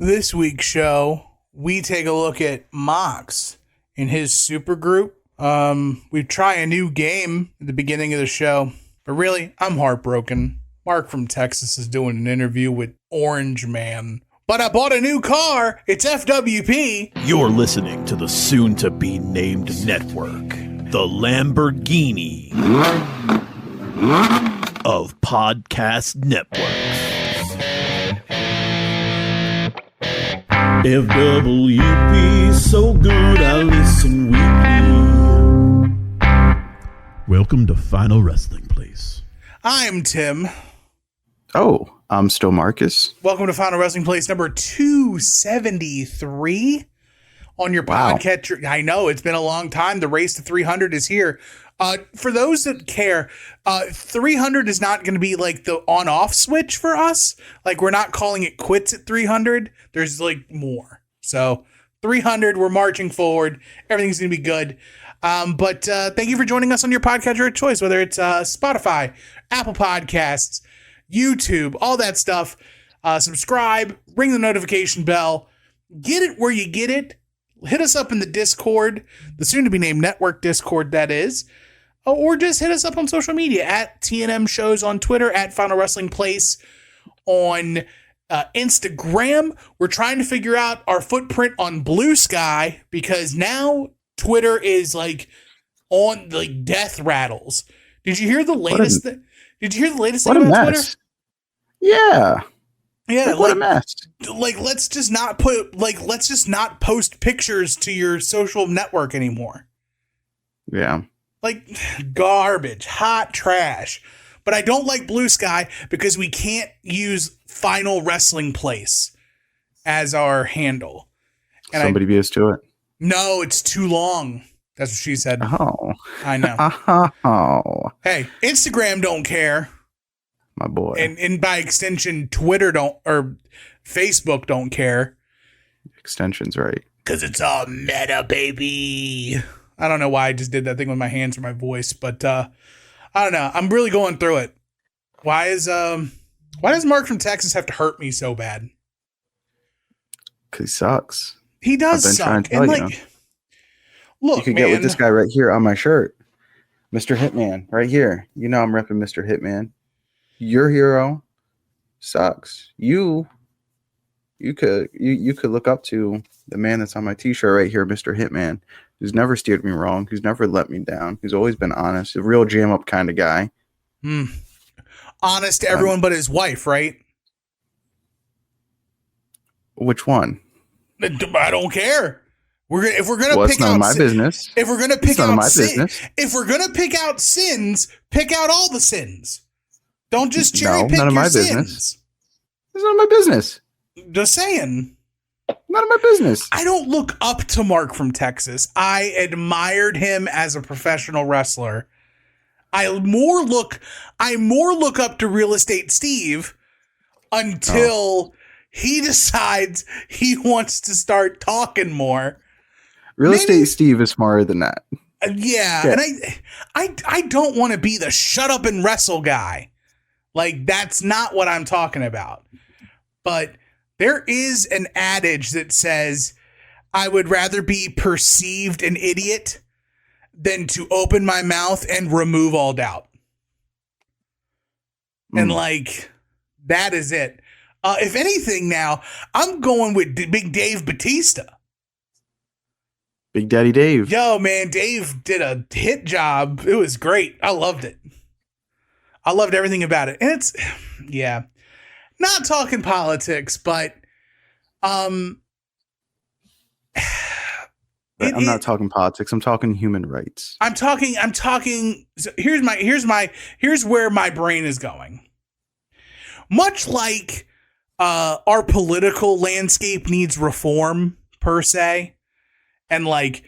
This week's show, we take a look at Mox and his supergroup. We try a new game at the beginning of the show, but really, I'm heartbroken. Mark from Texas is doing an interview with Orange Man. But I bought a new car. It's FWP. You're listening to the soon-to-be-named network, the Lamborghini of podcast networks. FWP, so good I listen weekly. Welcome to Final Wrestling Place. I'm Tim. Oh, I'm still Marcus. Welcome to Final Wrestling Place number 273 on your podcast. I know, it's been a long time. The race to 300 is here. For those that care, 300 is not going to be like the on-off switch for us. Like, we're not calling it quits at 300. There's like more. So 300, we're marching forward. Everything's going to be good. But thank you for joining us on your podcatcher of choice, whether it's Spotify, Apple Podcasts, YouTube, all that stuff. Subscribe, ring the notification bell, get it where you get it. Hit us up in the Discord, the soon-to-be-named network Discord, that is. Or just hit us up on social media at TNM Shows on Twitter, at Final Wrestling Place on Instagram. We're trying to figure out our footprint on Blue Sky because now Twitter is like on like death rattles. Did you hear the latest? Did you hear the latest thing about Twitter? Yeah. Yeah, what a mess. Like, let's just not post pictures to your social network anymore. Yeah. Like, garbage, hot trash. But I don't like Blue Sky because we can't use Final Wrestling Place as our handle. And somebody beat us to it. No, it's too long. That's what she said. Oh. I know. Oh. Hey, Instagram don't care. My boy. And by extension, Twitter don't, or Facebook don't care. Extension's right. Because it's all meta, baby. I don't know why I just did that thing with my hands or my voice, but I don't know. I'm really going through it. Why does Mark from Texas have to hurt me so bad? Because he sucks. He does suck. And like, look, you can get with this guy right here on my shirt. Mr. Hitman, right here. You know I'm repping Mr. Hitman. Your hero sucks. You could look up to the man that's on my t-shirt right here, Mr. Hitman, who's never steered me wrong, who's never let me down, who's always been honest, a real jam up kind of guy. Honest to everyone but his wife, right? Which one? I don't care. If we're gonna well, pick it's none out of my business. If we're gonna pick none out of my business. If we're gonna pick out sins, pick out all the sins. Don't just cherry pick none of your my sins. Business. It's none of my business. Just saying. None of my business. I don't look up to Mark from Texas. I admired him as a professional wrestler. I more look up to Real Estate Steve until he decides he wants to start talking more. Real Estate Steve is smarter than that. Yeah, and I don't want to be the shut up and wrestle guy. Like, that's not what I'm talking about. But there is an adage that says, I would rather be perceived an idiot than to open my mouth and remove all doubt. And like, that is it. If anything now, I'm going with Big Dave Batista. Big Daddy Dave. Yo, man, Dave did a hit job. It was great. I loved it. I loved everything about it. And it's, yeah, not talking politics, but I'm not talking politics. I'm talking human rights. I'm talking. So here's where my brain is going. Much like our political landscape needs reform per se, and like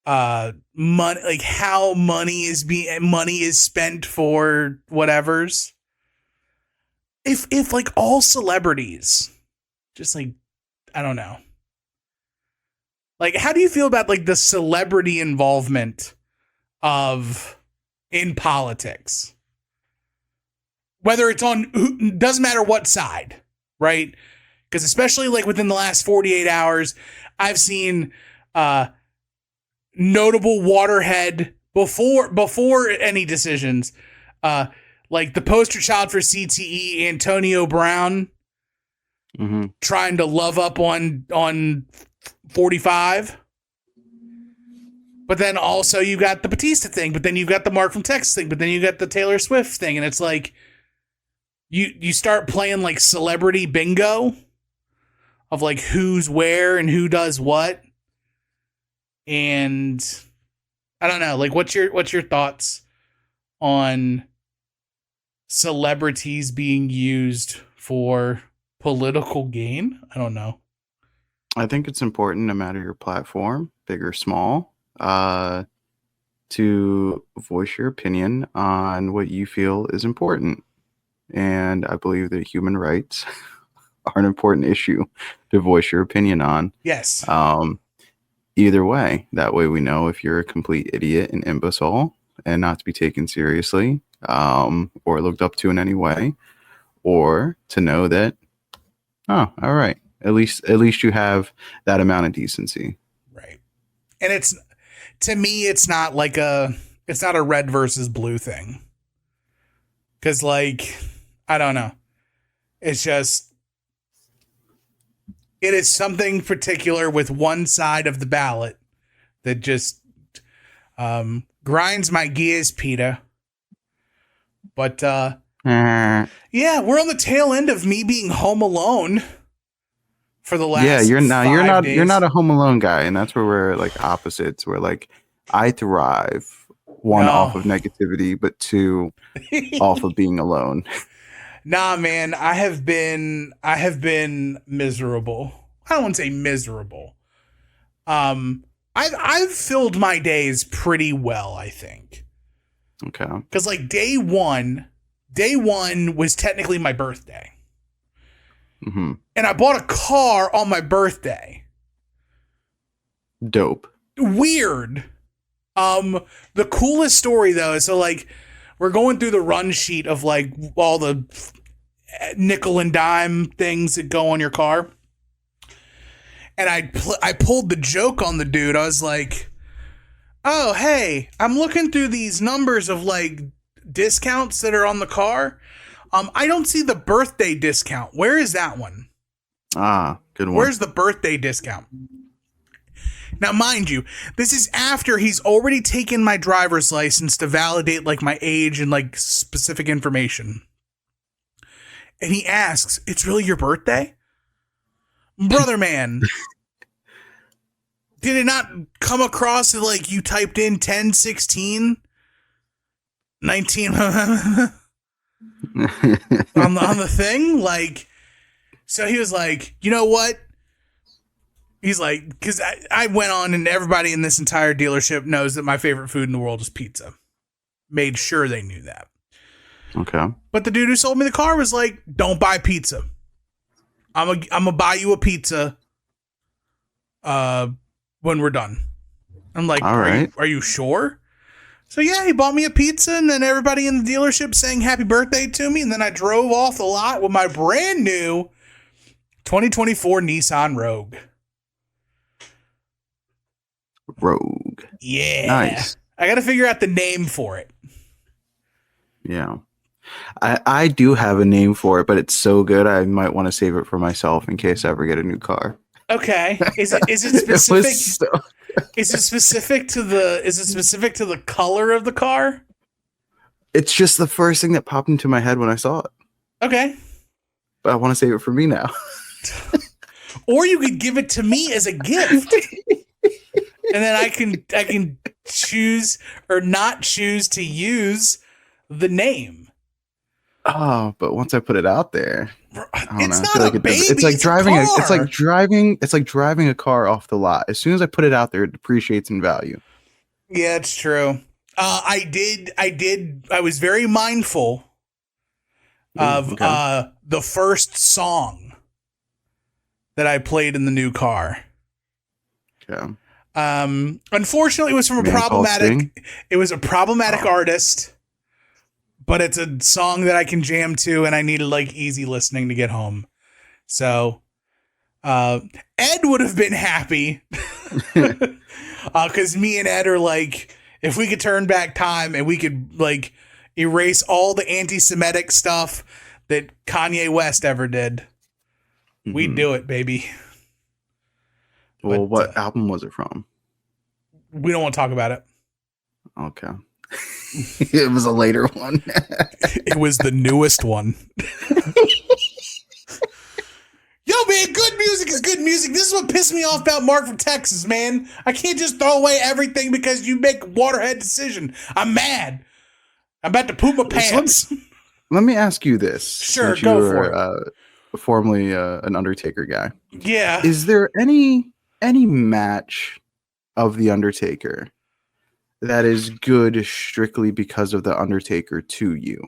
money, like how money is spent for whatever's. If like all celebrities, just like, I don't know. Like, how do you feel about like the celebrity involvement in politics? Whether it's on, doesn't matter what side, right? Because especially like within the last 48 hours, I've seen notable waterhead before any decisions. Like the poster child for CTE, Antonio Brown, trying to love up on 45. But then also you got the Batista thing, but then you've got the Mark from Texas thing, but then you got the Taylor Swift thing, and it's like you start playing like celebrity bingo of like who's where and who does what. And I don't know, like what's your thoughts on celebrities being used for political gain? I don't know. I think it's important, no matter your platform, big or small, to voice your opinion on what you feel is important. And I believe that human rights are an important issue to voice your opinion on. Yes. Either way, that way we know if you're a complete idiot and imbecile and not to be taken seriously, or looked up to in any way, or to know that, oh, all right, at least you have that amount of decency. Right. And it's, to me, it's not a red versus blue thing. Cause like, I don't know. It's just, it is something particular with one side of the ballot that just grinds my gears, Peter. But yeah, we're on the tail end of me being home alone for the last. Yeah, you're not a Home Alone guy, and that's where we're like opposites. We're like, I thrive off of negativity, but two off of being alone. Nah, man, I have been miserable. I don't want to say miserable. I've filled my days pretty well, I think. Okay. Because like day one was technically my birthday. Mm-hmm. And I bought a car on my birthday. Dope. Weird. The coolest story though, so like we're going through the run sheet of like all the nickel and dime things that go on your car. And I pulled the joke on the dude. I was like, oh, hey, I'm looking through these numbers of like discounts that are on the car. I don't see the birthday discount. Where is that one? Ah, good one. Where's the birthday discount? Now, mind you, this is after he's already taken my driver's license to validate like my age and like specific information. And he asks, it's really your birthday? Brother man, did it not come across that like you typed in 10, 16, 19 on the thing? Like, so he was like, you know what? He's like, because I went on and everybody in this entire dealership knows that my favorite food in the world is pizza. Made sure they knew that. Okay. But the dude who sold me the car was like, don't buy pizza. I'm gonna buy you a pizza when we're done. I'm like, all right. Are you sure? So yeah, he bought me a pizza, and then everybody in the dealership sang happy birthday to me, and then I drove off the lot with my brand new 2024 Nissan Rogue. Rogue. Yeah. Nice. I got to figure out the name for it. Yeah. I do have a name for it, but it's so good I might want to save it for myself in case I ever get a new car. Okay. Is it specific? Is it specific to the color of the car? It's just the first thing that popped into my head when I saw it. Okay. But I want to save it for me now. Or you could give it to me as a gift. And then I can choose or not choose to use the name. Oh, but once I put it out there, it's not a baby. It's like driving a car off the lot. As soon as I put it out there, it depreciates in value. Yeah, it's true. I was very mindful of the first song that I played in the new car. Yeah. Unfortunately, it was from a problematic artist. But it's a song that I can jam to, and I needed like easy listening to get home. So Ed would have been happy because me and Ed are like, if we could turn back time and we could like erase all the anti-Semitic stuff that Kanye West ever did, we'd do it, baby. Well, what album was it from? We don't want to talk about it. Okay. It was a later one. It was the newest one. Yo, man, good music is good music. This is what pissed me off about Mark from Texas, man. I can't just throw away everything because you make a waterhead decision. I'm mad. I'm about to poop my pants. Let me ask you this. Sure, go for it. Formerly an Undertaker guy. Yeah. Is there any match of the Undertaker that is good strictly because of the Undertaker to you?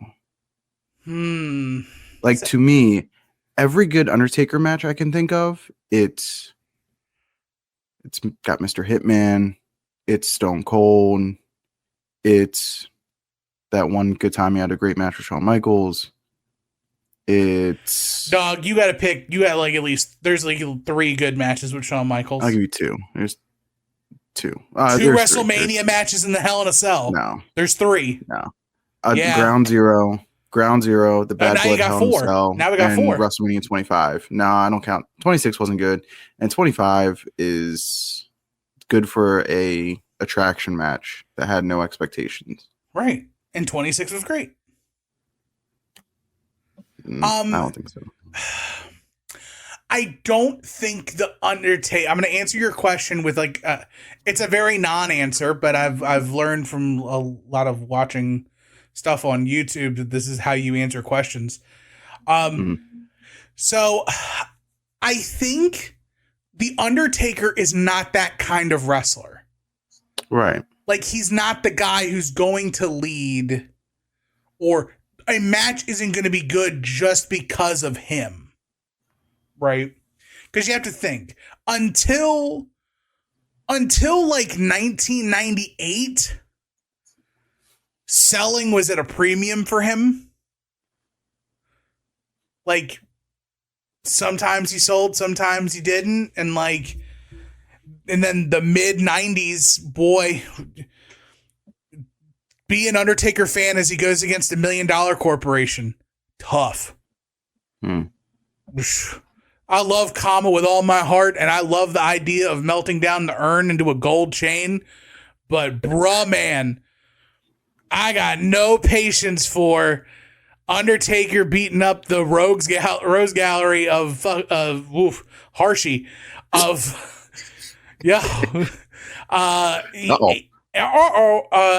Like, to me, every good Undertaker match I can think of, it's got Mr. Hitman, it's Stone Cold, it's that one good time he had a great match with Shawn Michaels. It's dog. You got to pick. You got like at least there's like 3 good matches with Shawn Michaels. I'll give you 2. There's 2. 2 WrestleMania matches in the Hell in a Cell. No, there's 3. No, Ground Zero, the Bad now Blood you got Hell in a 4. Cell, Now we got 4. WrestleMania 25. No, I don't count. 26 wasn't good, and 25 is good for a attraction match that had no expectations. Right, and 26 was great. I don't think so. I don't think the Undertaker. I'm going to answer your question with like, it's a very non-answer, but I've learned from a lot of watching stuff on YouTube that this is how you answer questions. So I think the Undertaker is not that kind of wrestler. Right. Like, he's not the guy who's going to lead, or a match isn't going to be good just because of him. Right? Because you have to think, until like 1998, selling was at a premium for him. Like, sometimes he sold, sometimes he didn't. And like, and then the mid 90s, boy, be an Undertaker fan as he goes against $1 million corporation. Tough. I love Kama with all my heart, and I love the idea of melting down the urn into a gold chain. But bruh, man, I got no patience for Undertaker beating up the Rose Gallery of Harshey of yeah.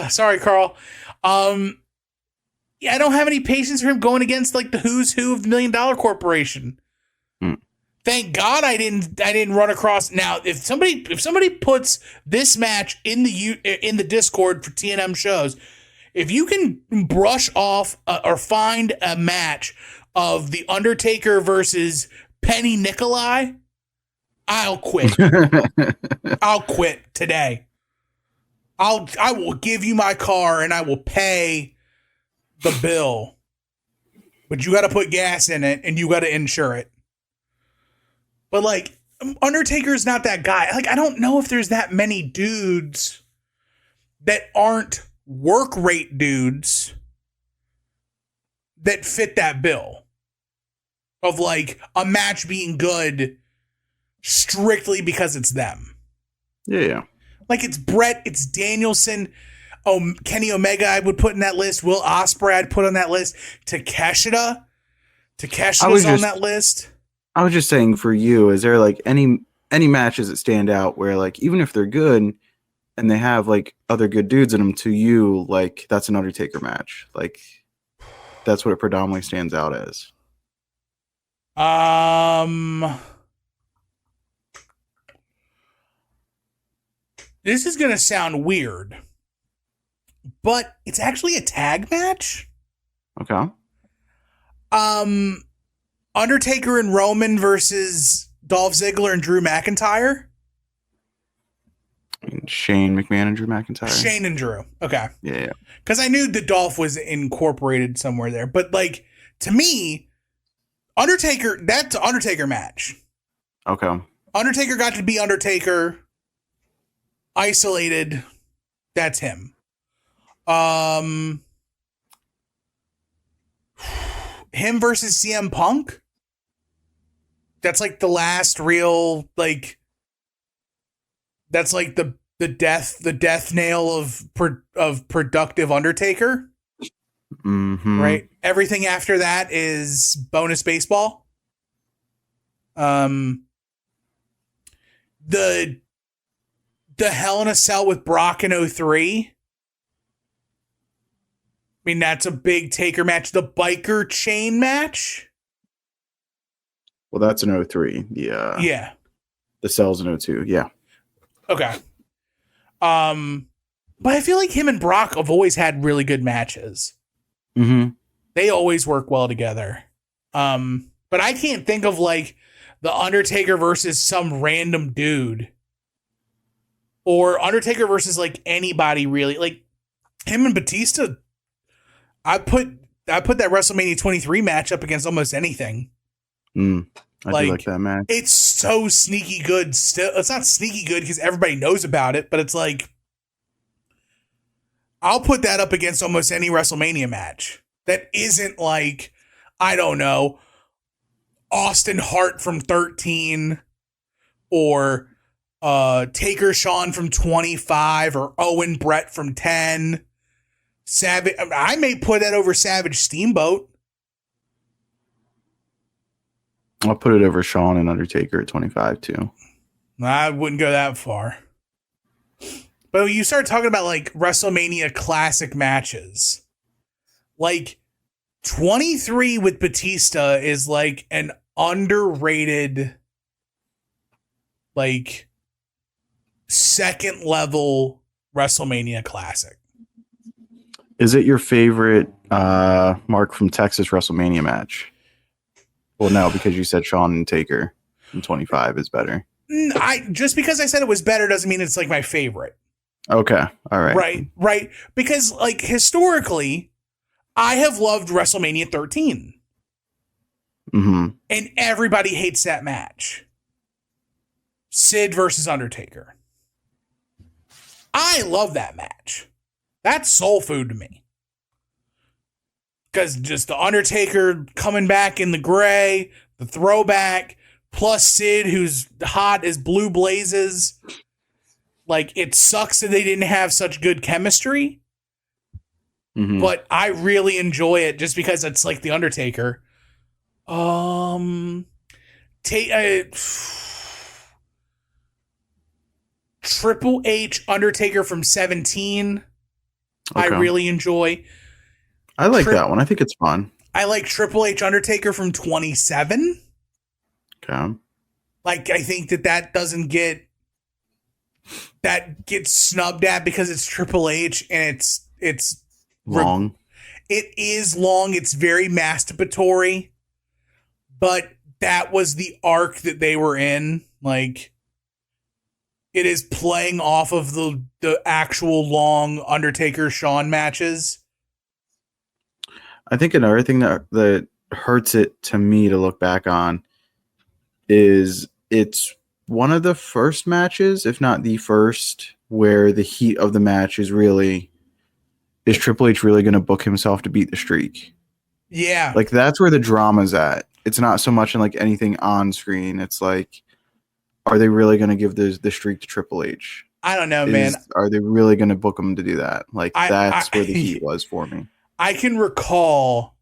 Sorry, Carl. Yeah, I don't have any patience for him going against like the who's who of the $1 Million Corporation. Thank God I didn't run across. Now, if somebody puts this match in the Discord for TNM shows, if you can brush off or find a match of the Undertaker versus Penny Nikolai, I'll quit. I'll quit today. I will give you my car and I will pay the bill, but you got to put gas in it and you got to insure it. But like, Undertaker's not that guy. Like, I don't know if there's that many dudes that aren't work rate dudes that fit that bill of like a match being good strictly because it's them. Yeah. Like, it's Brett, it's Danielson, Kenny Omega I would put in that list, Will Ospreay I'd put on that list, Takeshita's on that list. I was just saying, for you, is there like any matches that stand out where like, even if they're good and they have like other good dudes in them, to you, like that's an Undertaker match? Like, that's what it predominantly stands out as. This is going to sound weird, but it's actually a tag match. Okay. Undertaker and Roman versus Dolph Ziggler and Drew McIntyre. Shane McMahon and Drew McIntyre. Shane and Drew. Okay. Yeah. Because I knew the Dolph was incorporated somewhere there. But like, to me, Undertaker, that's an Undertaker match. Okay. Undertaker got to be Undertaker. Isolated. That's him. Him versus CM Punk. That's like the last real, like, that's like the death nail of productive Undertaker. Mm-hmm. Right. Everything after that is bonus baseball. The Hell in a Cell with Brock in 03. I mean, that's a big Taker match. The biker chain match. Well, that's an 03. Yeah. The Cell's an 02. Yeah. Okay. But I feel like him and Brock have always had really good matches. Mm-hmm. They always work well together. But I can't think of like the Undertaker versus some random dude. Or Undertaker versus like anybody really. Like him and Batista. I put that WrestleMania 23 match up against almost anything. I do like that match. It's so sneaky good. Still, it's not sneaky good because everybody knows about it, but it's like I'll put that up against almost any WrestleMania match that isn't like, I don't know, Austin Hart from 13 or Taker Sean from 25 or Owen Brett from 10. Savage. I may put that over Savage Steamboat. I'll put it over Shawn and Undertaker at 25 too. I wouldn't go that far. But when you start talking about like WrestleMania classic matches, like 23 with Batista is like an underrated, like second level WrestleMania classic. Is it your favorite Mark from Texas WrestleMania match? Well, no, because you said Shawn and Taker in 25 is better. Just because I said it was better doesn't mean it's like my favorite. Okay. All right. Right. Because like historically, I have loved WrestleMania 13. Mm-hmm. And everybody hates that match. Sid versus Undertaker. I love that match. That's soul food to me. Because just the Undertaker coming back in the gray, the throwback, plus Sid, who's hot as blue blazes. Like, it sucks that they didn't have such good chemistry. Mm-hmm. But I really enjoy it just because it's like the Undertaker. Triple H Undertaker from 17. Okay. I really enjoy. I like that one. I think it's fun. I like Triple H Undertaker from 27. Okay. Like, I think that doesn't get, that gets snubbed at because it's Triple H and it's long. It is long. It's very masturbatory, but that was the arc that they were in. Like, it is playing off of the actual long Undertaker Shawn matches. I think another thing that hurts it to me to look back on is it's one of the first matches, if not the first, where the heat of the match is Triple H really going to book himself to beat the streak? Yeah. Like, that's where the drama's at. It's not so much in like anything on screen. It's like, are they really going to give the streak to Triple H? I don't know, man. Are they really going to book him to do that? Like, that's where the heat was for me. I can recall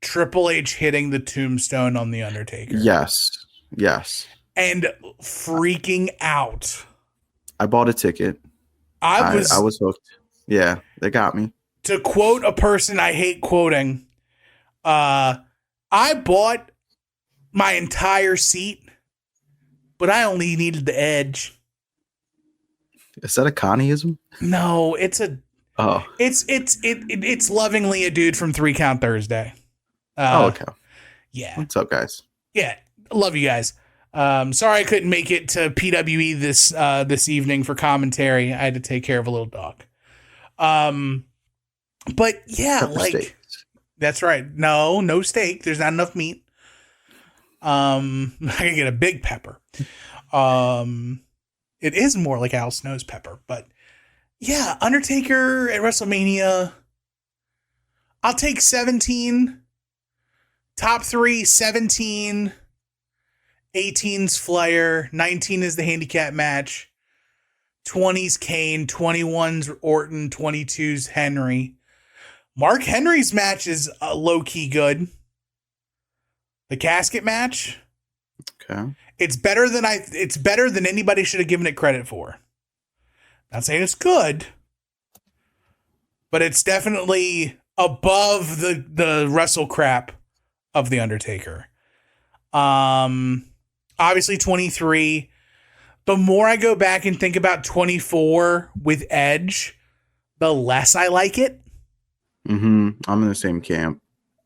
Triple H hitting the tombstone on The Undertaker. Yes. And freaking out. I bought a ticket. I was hooked. Yeah, they got me. To quote a person I hate quoting, I bought my entire seat, but I only needed the edge. Is that a Connieism? No, it's a... Oh, it's lovingly a dude from 3 Count Thursday. Okay. Yeah. What's up, guys? Yeah, love you guys. Sorry I couldn't make it to PWE this evening for commentary. I had to take care of a little dog. But yeah, like steaks. That's right. No steak. There's not enough meat. I can get a big pepper. It is more like Al Snow's pepper, but yeah, Undertaker at WrestleMania. I'll take 17. Top 3, 17. 18's Flair. 19 is the handicap match. 20's Kane. 21's Orton. 22's Henry. Mark Henry's match is low-key good. The casket match. Okay. It's better than anybody should have given it credit for. Not saying it's good, but it's definitely above the wrestle crap of The Undertaker. Obviously 23. The more I go back and think about 24 with Edge, the less I like it. I'm in the same camp.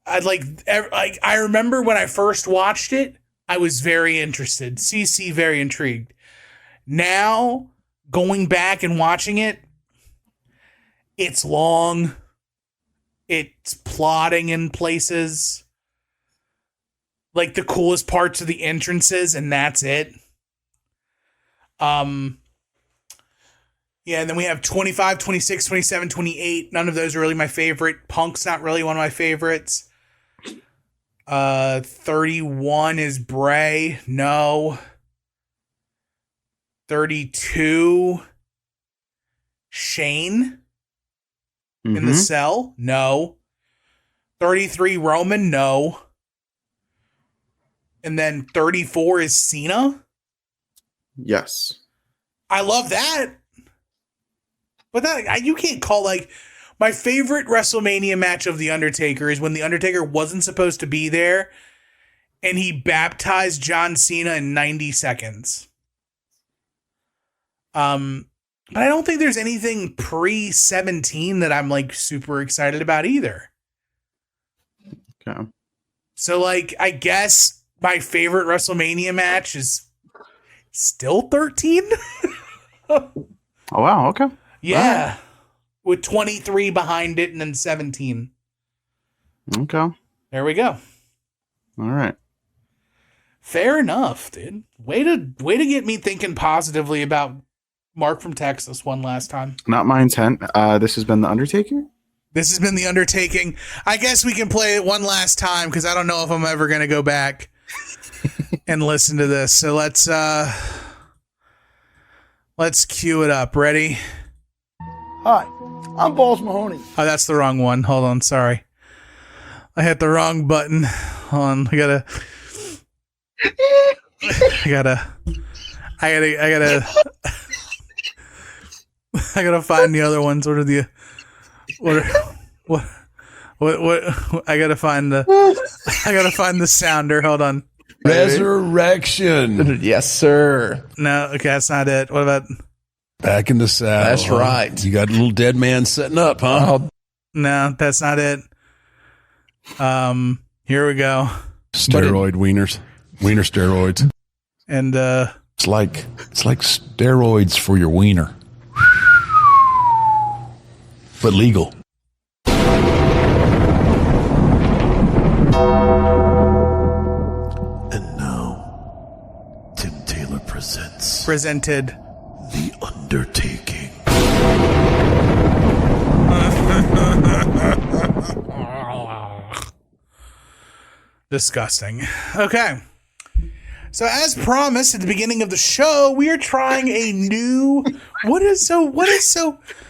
I remember when I first watched it, I was very interested. CC very intrigued. Now, going back and watching it, it's long. It's plotting in places. Like the coolest parts of the entrances, and that's it. Yeah, and then we have 25, 26, 27, 28. None of those are really my favorite. Punk's not really one of my favorites. 31 is Bray. No. 32. Shane. In the cell. No. 33 Roman. No. And then 34 is Cena. Yes. I love that. But that you can't call like my favorite WrestleMania match of The Undertaker is when The Undertaker wasn't supposed to be there and he baptized John Cena in 90 seconds. But I don't think there's anything pre-17 that I'm like super excited about either. Okay. So like I guess my favorite WrestleMania match is still 13. Oh wow, okay. Yeah. Right. With 23 behind it and then 17. Okay. There we go. All right. Fair enough, dude. Way to get me thinking positively about Mark from Texas one last time. Not my intent. This has been The Undertaker? This has been The Undertaking. I guess we can play it one last time because I don't know if I'm ever going to go back and listen to this. So let's cue it up. Ready? Hi, I'm Balls Mahoney. Oh, that's the wrong one. Hold on. Sorry. I hit the wrong button. Hold on. I gotta find the other ones. What I gotta find the sounder. Hold on. Resurrection. Yes, sir. No, okay, that's not it. What about Back in the saddle? That's right. You got a little dead man setting up, huh? No, that's not it. Here we go. Steroid wieners. Wiener steroids. And it's like steroids for your wiener. But legal. And now, Tim Taylor presented The Undertaking. Disgusting. Okay. So as promised at the beginning of the show, we are trying a new what is so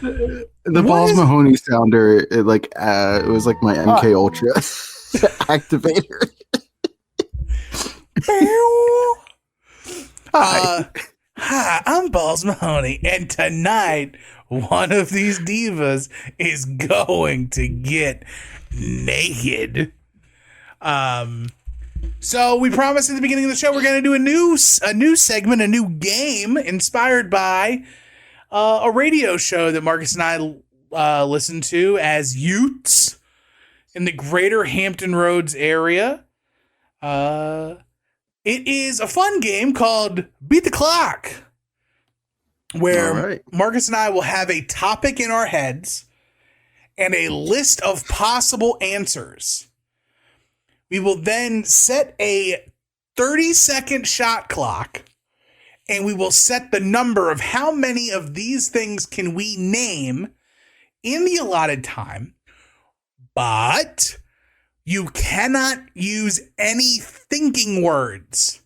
the Balls Mahoney sounder, it was like my MK Ultra activator. Hi, I'm Balls Mahoney, and tonight one of these divas is going to get naked. So we promised at the beginning of the show we're going to do a new segment, a new game inspired by a radio show that Marcus and I listen to as youths in the greater Hampton Roads area. It is a fun game called Beat the Clock, where Marcus and I will have a topic in our heads and a list of possible answers. We will then set a 30-second shot clock and we will set the number of how many of these things can we name in the allotted time, but you cannot use any thinking words.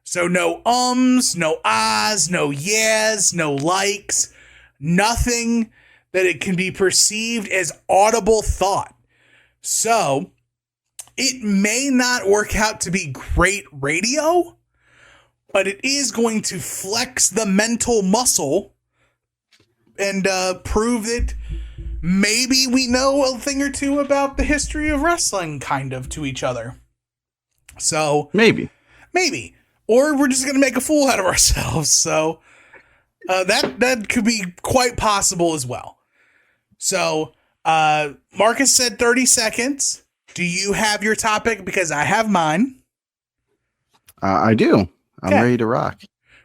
So no ums, no ahs, no yes, no likes, nothing that it can be perceived as audible thought. So it may not work out to be great radio, but it is going to flex the mental muscle and prove that maybe we know a thing or two about the history of wrestling, kind of, to each other. So Maybe. Or we're just going to make a fool out of ourselves. So that could be quite possible as well. So Marcus said 30 seconds. Do you have your topic? Because I have mine. I do. I'm ready to rock.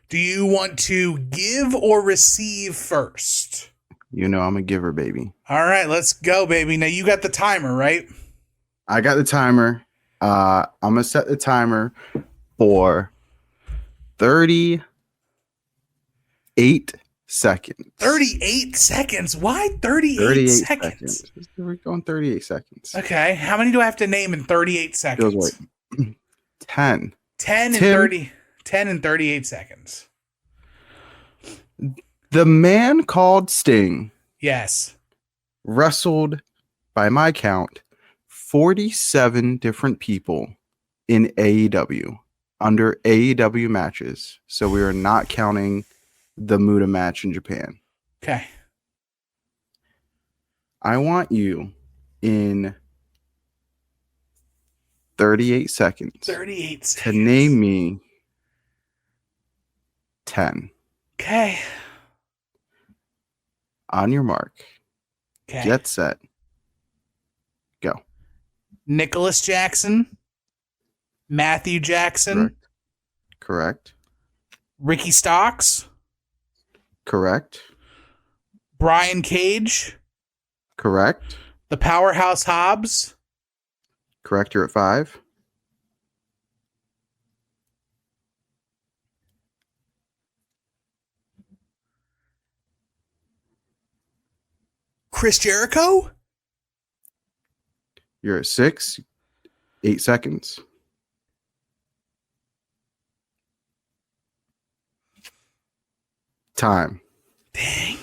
Do you want to give or receive first? You know I'm a giver, baby. All right, let's go, baby. Now you got the timer, right? I got the timer. I'm going to set the timer for 38 seconds. 38 seconds? Why 38 seconds? We're going 38 seconds. Okay, how many do I have to name in 38 seconds? Feels right. 10. 10 and 30. 10 and 38 seconds. The man called Sting Yes. wrestled, by my count, 47 different people in AEW under AEW matches. So we are not counting the Muta match in Japan. Okay. I want you in 38 seconds 38 seconds. to name me 10. Okay. On your mark. Okay. Get set. Go. Nicholas Jackson. Matthew Jackson. Correct. Ricky Stocks. Correct. Brian Cage. Correct. The Powerhouse Hobbs. Correct. You're at 5. Chris Jericho. You're at 6. 8 seconds. Time. Dang.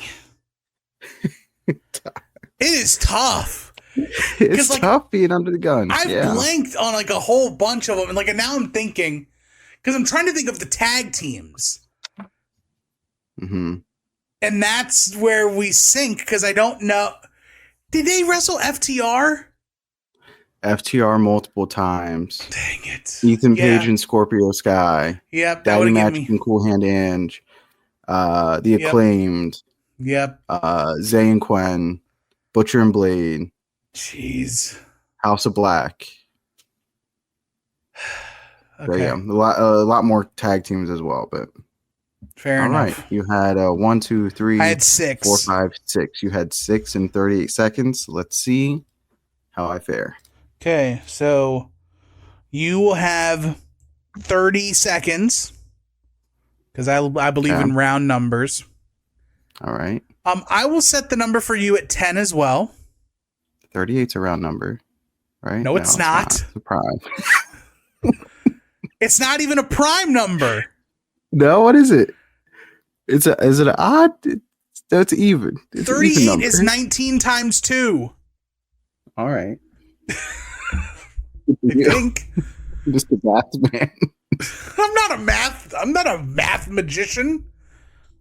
It is tough. It's like, tough being under the gun. I've blanked on like a whole bunch of them, and like now I'm thinking, because I'm trying to think of the tag teams. Mm-hmm. And that's where we sink, because I don't know. Did they wrestle FTR? FTR multiple times. Dang it. Ethan Page and Scorpio Sky. Yep. Daddy Magic and Cool Hand Ange. The Acclaimed. Yep. Zay and Quen. Butcher and Blade. Jeez. House of Black. Okay. But yeah, a lot more tag teams as well, but fair enough. All right. You had 1, 2, 3. I had 6. 4, 5, 6. You had 6 in 38 seconds. Let's see how I fare. Okay, so you will have 30 seconds because I believe in round numbers. All right. I will set the number for you at 10 as well. 38's a round number, right? No, it's not. It's a prime. It's not even a prime number. No, what is it? Is it an odd? It's even. It's 38 even is 19 times 2. All right. I think. Just a math man. I'm not a math magician.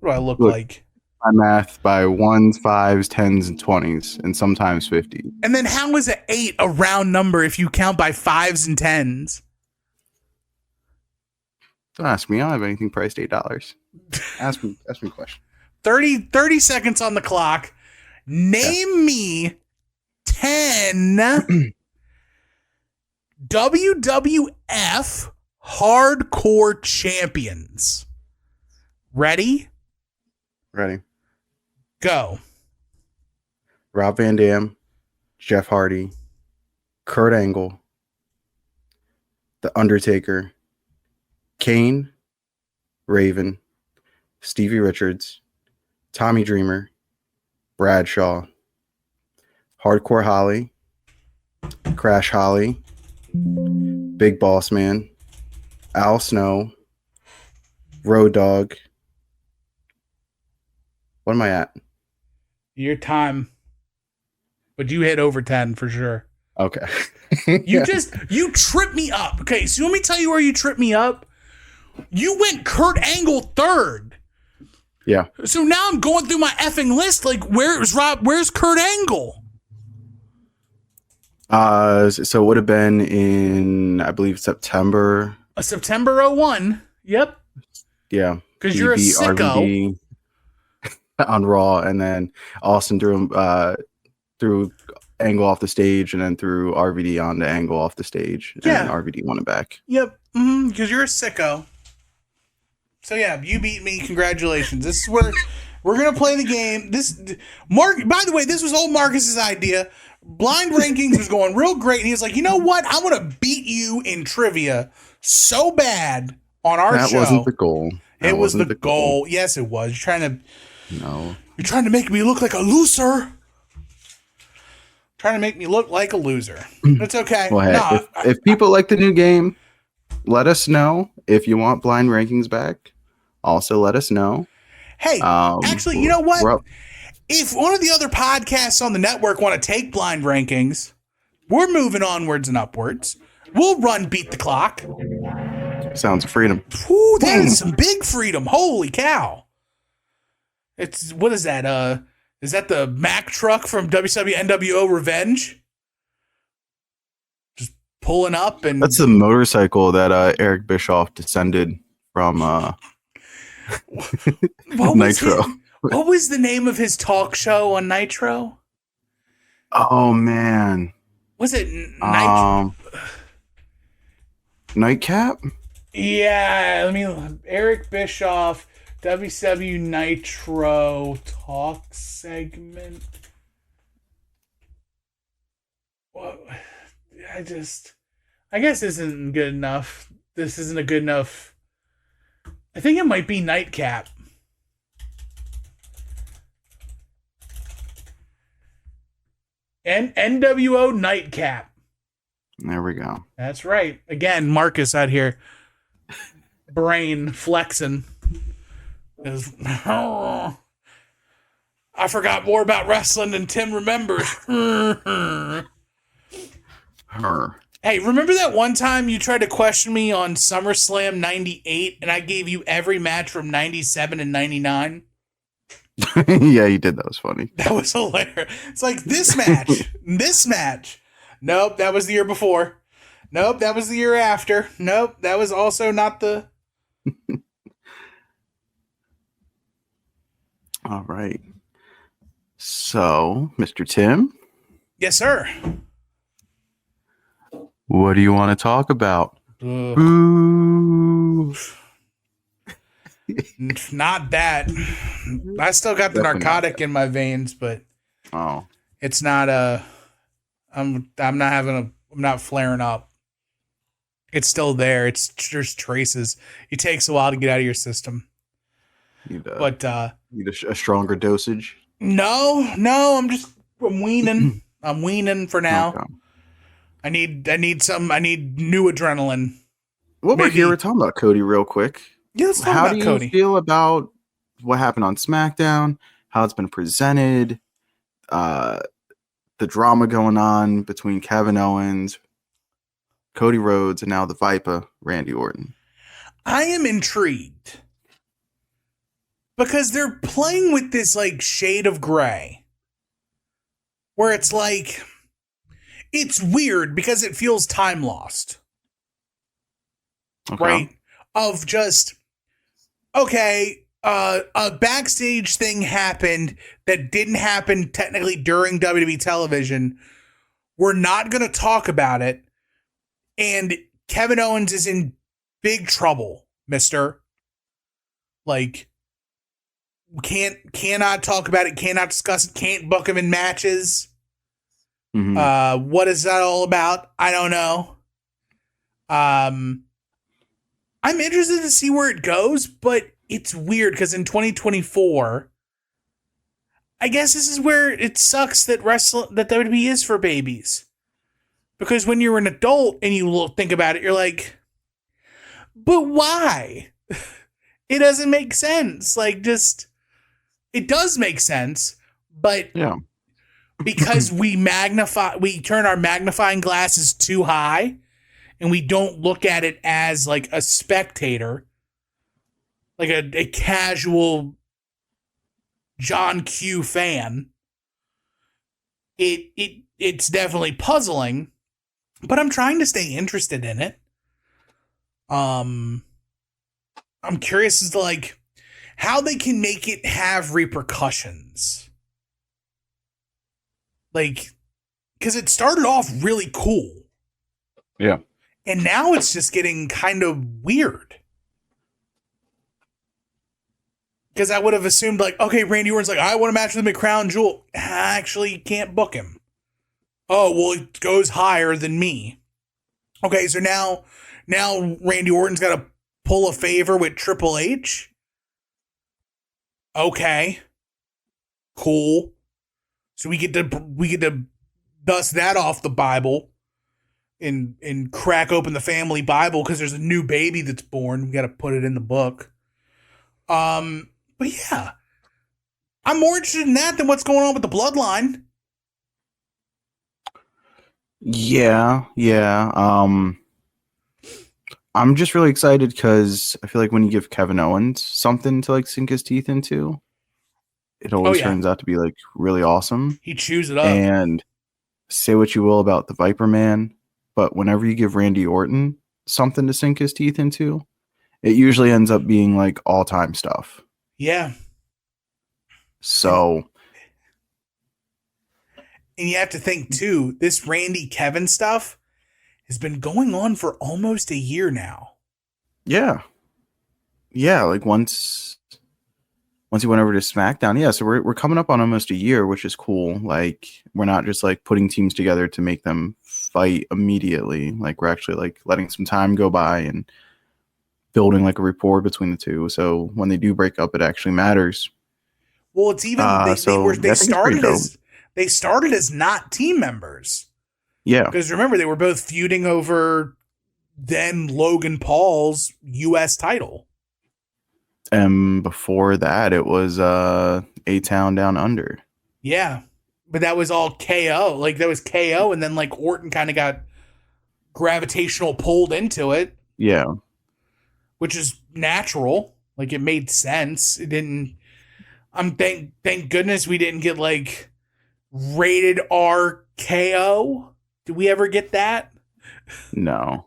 What do I look like? I math by 1s, 5s, 10s, and 20s, and sometimes 50. And then how is 8 a round number if you count by 5s and 10s? Don't ask me. I don't have anything priced $8. Ask me a question. 30 seconds on the clock. Name me 10 WWF hardcore champions. Ready? Ready. Go. Rob Van Dam, Jeff Hardy, Kurt Angle, The Undertaker, Kane, Raven, Stevie Richards, Tommy Dreamer, Bradshaw, Hardcore Holly, Crash Holly, Big Boss Man, Al Snow, Road Dogg. What am I at? Your time. But you hit over 10 for sure. Okay. You tripped me up. Okay, so let me tell you where you tripped me up. You went Kurt Angle third. Yeah. So now I'm going through my effing list. Like, where's Kurt Angle? So it would have been in, I believe, September. September 01. Yep. Yeah. Because you're a beat sicko. RVD on Raw, and then Austin threw Angle off the stage, and then threw RVD onto Angle off the stage. And Yeah. then RVD won it back. Yep. Because you're a sicko. So yeah, you beat me. Congratulations. This is where we're gonna play the game. By the way, this was old Marcus's idea. Blind rankings was going real great, and he was like, you know what? I want to beat you in trivia so bad on our show. That wasn't the goal. It was the goal. Yes, it was. No. You're trying to make me look like a loser. Trying to make me look like a loser. It's okay. Well, hey, if people like the new game, let us know. If you want blind rankings back, also let us know. Hey, actually, you know what? If one of the other podcasts on the network want to take blind rankings, we're moving onwards and upwards. We'll run Beat the Clock. Sounds freedom. Ooh, that is some big freedom. Holy cow. What is that? Is that the Mack truck from WCW NWO Revenge? Just pulling up and... That's the motorcycle that Eric Bischoff descended from Nitro. What was the name of his talk show on Nitro? Oh, man. Was it Nitro? Nightcap? Yeah, Eric Bischoff, WCW Nitro talk segment. Well, I guess this isn't good enough. This isn't a good enough. I think it might be Nightcap. And NWO Nightcap. There we go. That's right. Again, Marcus out here. Brain flexing. I forgot more about wrestling than Tim remembers. Hey, remember that one time you tried to question me on SummerSlam 98 and I gave you every match from 97 and 99? Yeah, you did. That was funny. That was hilarious. It's like this match. Nope, that was the year before. Nope, that was the year after. Nope, that was also not the... All right. So, Mr. Tim? Yes, sir. What do you want to talk about? Boo. Not that. I still got the narcotic in my veins, but it's not I'm not flaring up. It's still there. There's traces. It takes a while to get out of your system. Need a stronger dosage? No, I'm weaning. I'm weaning for now. Okay. I need new adrenaline. Well, we're here. We're talking about Cody real quick. Yeah, let's talk about Cody. How do you feel about what happened on SmackDown? How it's been presented? The drama going on between Kevin Owens, Cody Rhodes, and now the Viper, Randy Orton. I am intrigued because they're playing with this like shade of gray where it's like, it's weird because it feels time lost. Okay. Right? Of just, okay, a backstage thing happened that didn't happen technically during WWE television. We're not going to talk about it. And Kevin Owens is in big trouble, mister. Like, cannot talk about it, cannot discuss it, can't book him in matches. Mm-hmm. What is that all about? I don't know. I'm interested to see where it goes, but it's weird because in 2024, I guess this is where it sucks that WWE is for babies. Because when you're an adult and you think about it, you're like, but why? It doesn't make sense. Like, just, it does make sense, but Yeah. because we turn our magnifying glasses too high and we don't look at it as like a spectator, like a casual John Q fan, it's definitely puzzling, but I'm trying to stay interested in it. I'm curious as to like how they can make it have repercussions. Like, because it started off really cool. Yeah. And now it's just getting kind of weird. Because I would have assumed, like, okay, Randy Orton's like, I want a match with McCrown Jewel. Actually, you can't book him. Oh, well, it goes higher than me. Okay, so now Randy Orton's got to pull a favor with Triple H. Okay. Cool. So we get to dust that off the Bible and crack open the family Bible because there's a new baby that's born. We got to put it in the book. But yeah, I'm more interested in that than what's going on with the bloodline. Yeah. I'm just really excited because I feel like when you give Kevin Owens something to like sink his teeth into, it always turns out to be like really awesome. He chews it up. And say what you will about the Viper Man, but whenever you give Randy Orton something to sink his teeth into, it usually ends up being like all-time stuff. Yeah. So. And you have to think too, this Randy Kevin stuff has been going on for almost a year now. Yeah. Yeah, like once he went over to SmackDown. Yeah, so we're coming up on almost a year, which is cool. Like, we're not just like putting teams together to make them fight immediately. Like, we're actually like letting some time go by and building like a rapport between the two. So when they do break up, it actually matters. Well, it's even they started as not team members. Yeah. Because remember, they were both feuding over then Logan Paul's U.S. title. And before that, it was A-Town Down Under. Yeah. But that was all KO. Like, that was KO, and then, like, Orton kind of got gravitational pulled into it. Yeah. Which is natural. Like, it made sense. It didn't... thank goodness we didn't get, like, rated R KO. Did we ever get that? No.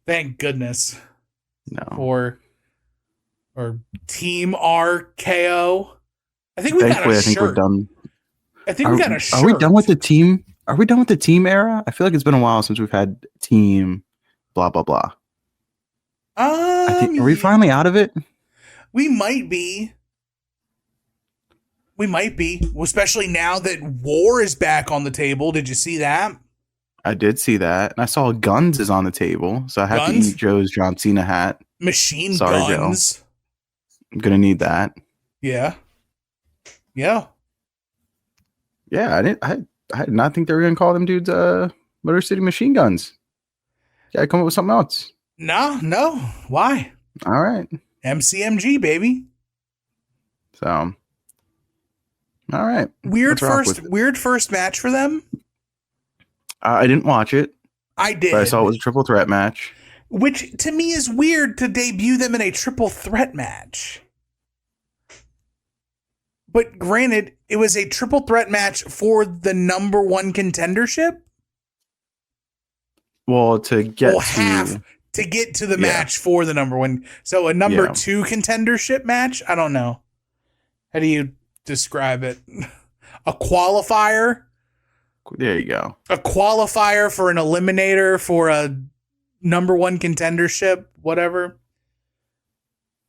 Thank goodness. No. Or Team RKO. I think we got a shirt. I think we're done. I think we got a shirt. Are we done with the team? Are we done with the team era? I feel like it's been a while since we've had team blah blah blah. Are we finally out of it? We might be. Well, especially now that War is back on the table. Did you see that? I did see that. And I saw Guns is on the table. So I have to eat Joe's John Cena hat. Machine Sorry, Guns. Joe. I'm going to need that. Yeah. Yeah. Yeah, I did not think they were going to call them dudes Motor City Machine Guns. Yeah, come up with something else. No. Why? All right. MCMG, baby. So, all right. Weird first match for them. I didn't watch it. I did. But I saw it was a triple threat match. Which, to me, is weird to debut them in a triple threat match. But granted, it was a triple threat match for the number one contendership. Well, to get to the match for the number one. So a number two contendership match? I don't know. How do you describe it? A qualifier? There you go. A qualifier for an eliminator for a number one contendership, whatever.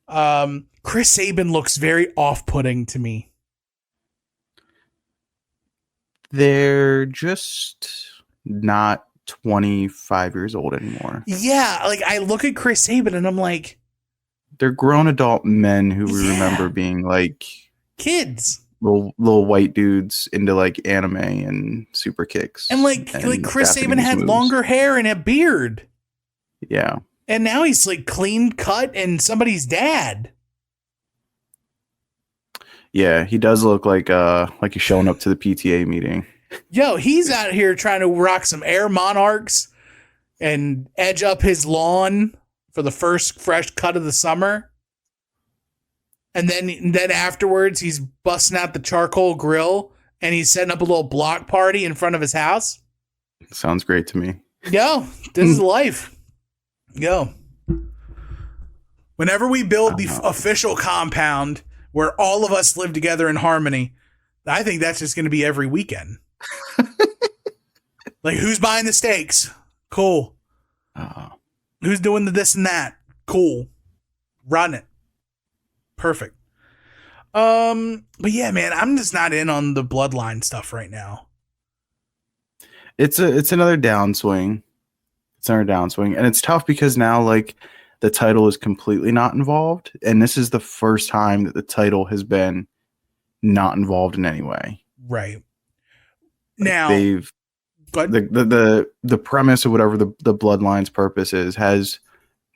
Chris Sabin looks very off-putting to me. They're just not 25 years old anymore. Yeah, like I look at Chris Sabin and I'm like, they're grown adult men who we remember being like kids, little white dudes into like anime and super kicks. And like Chris Japanese Sabin had moves. longer hair and a beard. Yeah. And now he's like clean cut and somebody's dad. Yeah, he does look like he's showing up to the PTA meeting. Yo, he's out here trying to rock some Air Monarchs and edge up his lawn for the first fresh cut of the summer. And then afterwards, he's busting out the charcoal grill and he's setting up a little block party in front of his house. Sounds great to me. Yo, this is life. Yo. Whenever we build the official compound where all of us live together in harmony, I think that's just going to be every weekend. Like, who's buying the steaks? Cool. Who's doing the this and that? Cool. Run it. Perfect. But yeah, man, I'm just not in on the bloodline stuff right now. It's another downswing. And it's tough because now like the title is completely not involved, and this is the first time that the title has been not involved in any way. Right. Like Now they've the premise of whatever the bloodline's purpose is has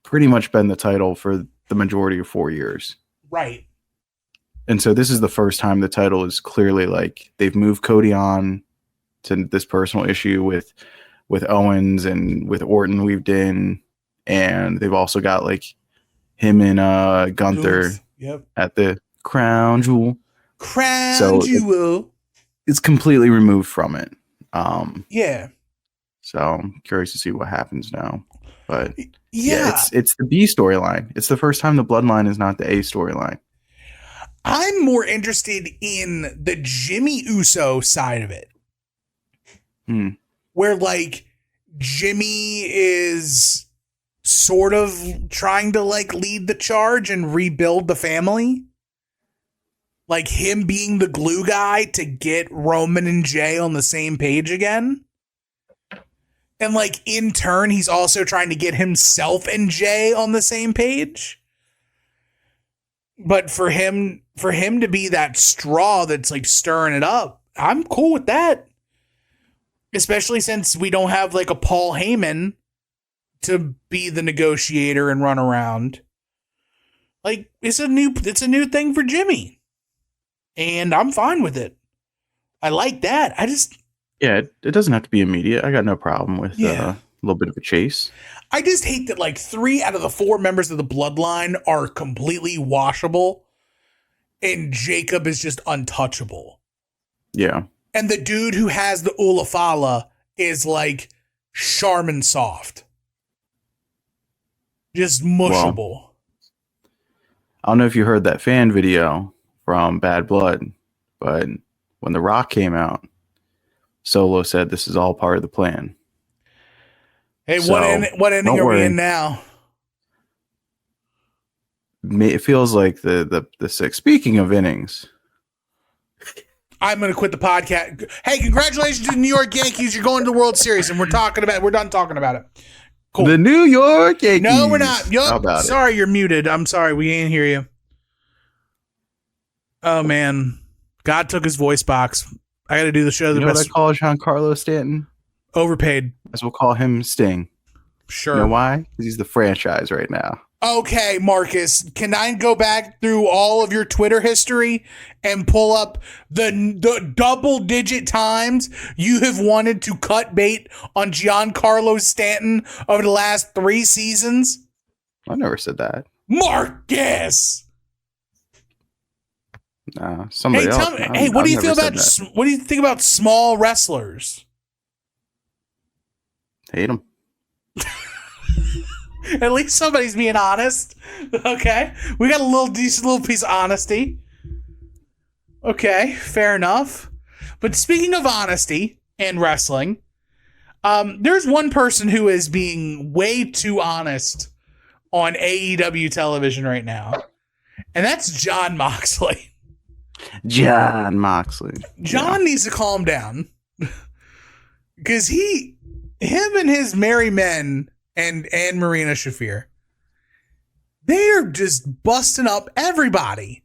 pretty much been the title for the majority of 4 years. Right. And so this is the first time the title is clearly like they've moved Cody on to this personal issue with Owens and with Orton weaved in, and they've also got like him and Gunther at the crown jewel. It's completely removed from it. Yeah. So I'm curious to see what happens now. But yeah, it's the B storyline. It's the first time the bloodline is not the A storyline. I'm more interested in the Jimmy Uso side of it. Where like Jimmy is sort of trying to like lead the charge and rebuild the family. Like him being the glue guy to get Roman and Jay on the same page again. And like in turn, he's also trying to get himself and Jay on the same page. But for him to be that straw that's like stirring it up, I'm cool with that. Especially since we don't have like a Paul Heyman to be the negotiator and run around. Like it's a new thing for Jimmy. And I'm fine with it. I like that. It doesn't have to be immediate. I got no problem with a little bit of a chase. I just hate that like 3 out of the 4 members of the bloodline are completely washable and Jacob is just untouchable. Yeah. And the dude who has the Ulafala is like Charmin soft. Just mushable. Well, I don't know if you heard that fan video from Bad Blood, but when The Rock came out, Solo said this is all part of the plan. Hey, so, what ending are we in now? It feels like the 6th. Speaking of innings, I'm going to quit the podcast. Hey, congratulations to the New York Yankees. You're going to the World Series, and we're done talking about it. Cool. The New York Yankees. No, we're not. How about sorry, you're muted. I'm sorry. We can't hear you. Oh, man. God took his voice box. I got to do the show. You know what I call Giancarlo Stanton? Overpaid. As we'll call him Sting. Sure. You know why? Because he's the franchise right now. Okay, Marcus, can I go back through all of your Twitter history and pull up the double-digit times you have wanted to cut bait on Giancarlo Stanton over the last 3 seasons? I never said that. Marcus! Nah, somebody else. What do you think about small wrestlers? Hate them. At least somebody's being honest. Okay. We got a decent little piece of honesty. Okay, fair enough. But speaking of honesty and wrestling, there's one person who is being way too honest on AEW television right now. And that's Jon Moxley. Jon Moxley. Jon needs to calm down. Because him and his merry men and Marina Shafir, They're just busting up everybody.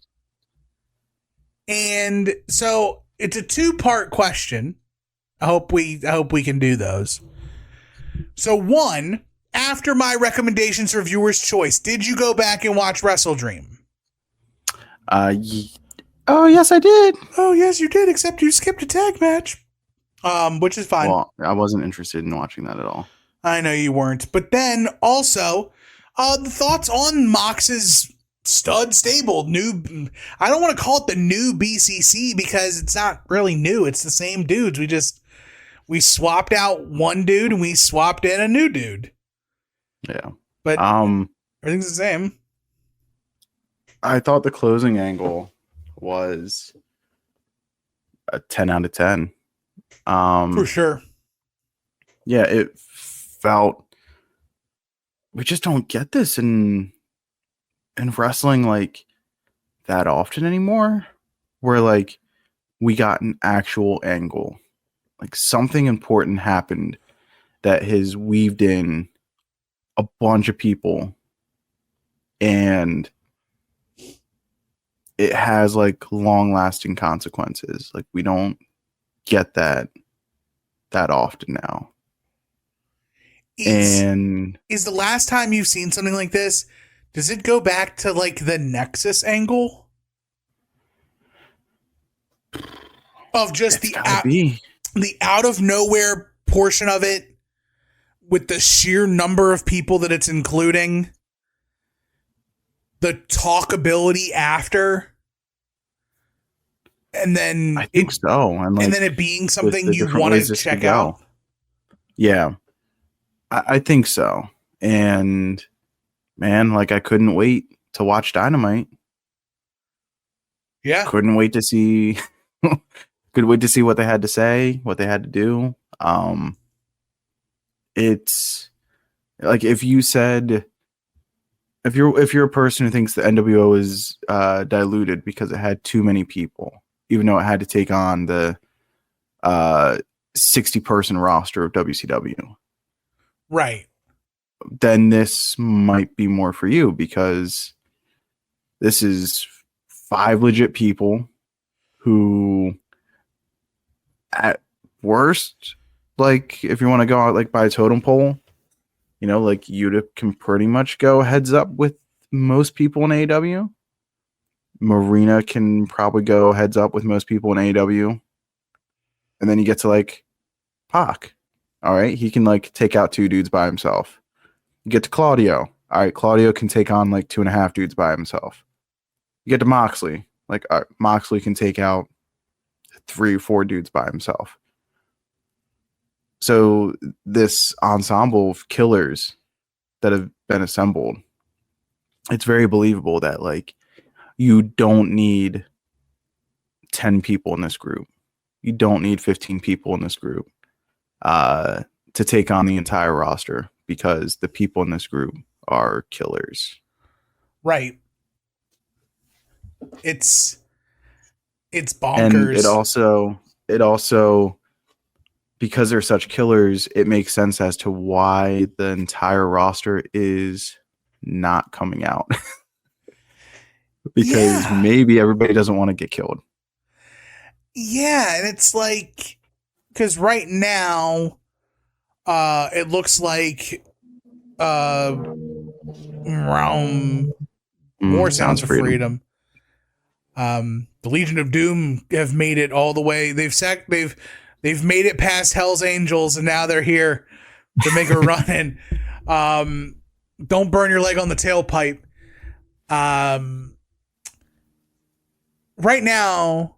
And so it's a 2-part question. I hope we can do those. So one, after my recommendations for viewers' choice, did you go back and watch Wrestle Dream? Oh yes, I did. Oh yes, you did. Except you skipped a tag match, which is fine. Well, I wasn't interested in watching that at all. I know you weren't. But then also, the thoughts on Mox's stud stable. New, I don't want to call it the new BCC because it's not really new. It's the same dudes. We swapped out one dude and we swapped in a new dude. Yeah. But everything's the same. I thought the closing angle was a 10 out of 10. For sure. Yeah, it felt we just don't get this in wrestling like that often anymore. Where like we got an actual angle. Like something important happened that has weaved in a bunch of people and it has like long lasting consequences. Like we don't get that often now. Is the last time you've seen something like this, does it go back to like the Nexus angle? Of just the out of nowhere portion of it with the sheer number of people that it's including, the talkability after, and then I think so. And then it being something you want to check out. Yeah, I think so. And man, like I couldn't wait to watch Dynamite. Yeah. Couldn't wait to see what they had to say, what they had to do. It's like if you're a person who thinks the NWO is diluted because it had too many people, even though it had to take on the 60-person roster of WCW. Right. Then this might be more for you because this is 5 legit people who at worst, like if you want to go out like by a totem pole, you know, like Yuta can pretty much go heads up with most people in AEW. Marina can probably go heads up with most people in AEW. And then you get to like Pac. All right. He can like take out 2 dudes by himself. You get to Claudio. All right. Claudio can take on like 2.5 dudes by himself. You get to Moxley. Like Moxley can take out 3 or 4 dudes by himself. So this ensemble of killers that have been assembled, it's very believable that like you don't need 10 people in this group. You don't need 15 people in this group to take on the entire roster because the people in this group are killers. Right. It's bonkers. And it also because they're such killers, it makes sense as to why the entire roster is not coming out. Because maybe everybody doesn't want to get killed. Yeah, and it's like because right now it looks like More Sounds of Freedom. The Legion of Doom have made it all the way. They've made it past Hell's Angels, and now they're here to make a run in. Don't burn your leg on the tailpipe. Right now,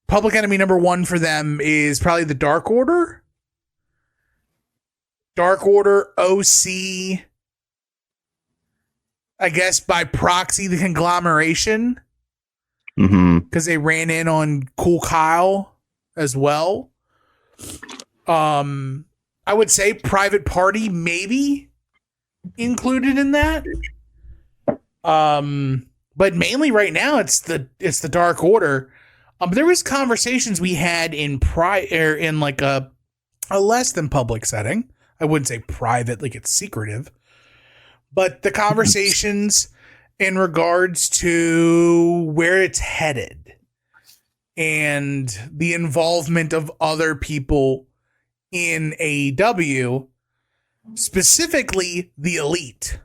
public enemy number 1 for them is probably the Dark Order. Dark Order, OC, I guess by proxy, the Conglomeration. Because they ran in on Cool Kyle as well. I would say Private Party maybe included in that. But mainly right now it's the Dark Order. There was conversations we had in like a less than public setting. I wouldn't say private, like it's secretive. But the conversations in regards to where it's headed and the involvement of other people in AEW, specifically the Elite.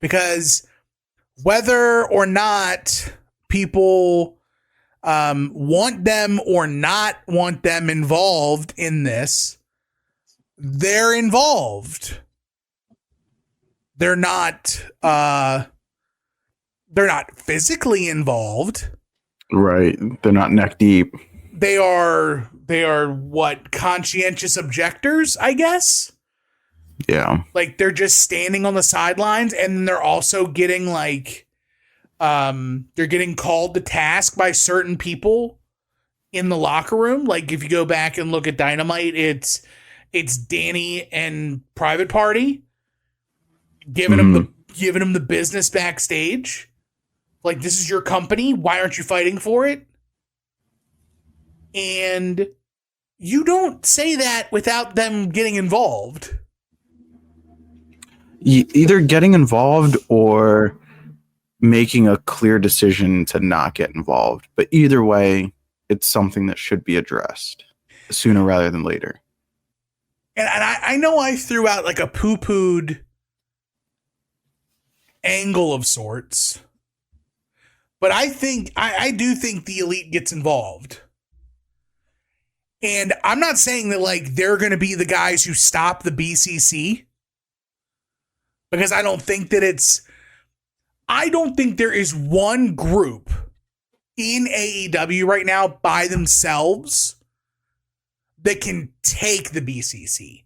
Because whether or not people want them or not want them involved in this, they're involved. They're not physically involved. Right. They're not neck deep. They are what, conscientious objectors, I guess. Yeah. Like, they're just standing on the sidelines, and they're also getting like they're getting called to task by certain people in the locker room. Like, if you go back and look at Dynamite, it's Danny and Private Party giving him the business backstage. Like, this is your company. Why aren't you fighting for it? And you don't say that without them getting involved. Either getting involved or making a clear decision to not get involved. But either way, it's something that should be addressed sooner rather than later. And I know I threw out like a poo-pooed angle of sorts, but I do think the Elite gets involved. And I'm not saying that like they're going to be the guys who stop the BCC, because I don't think there is one group in AEW right now by themselves that can take the BCC.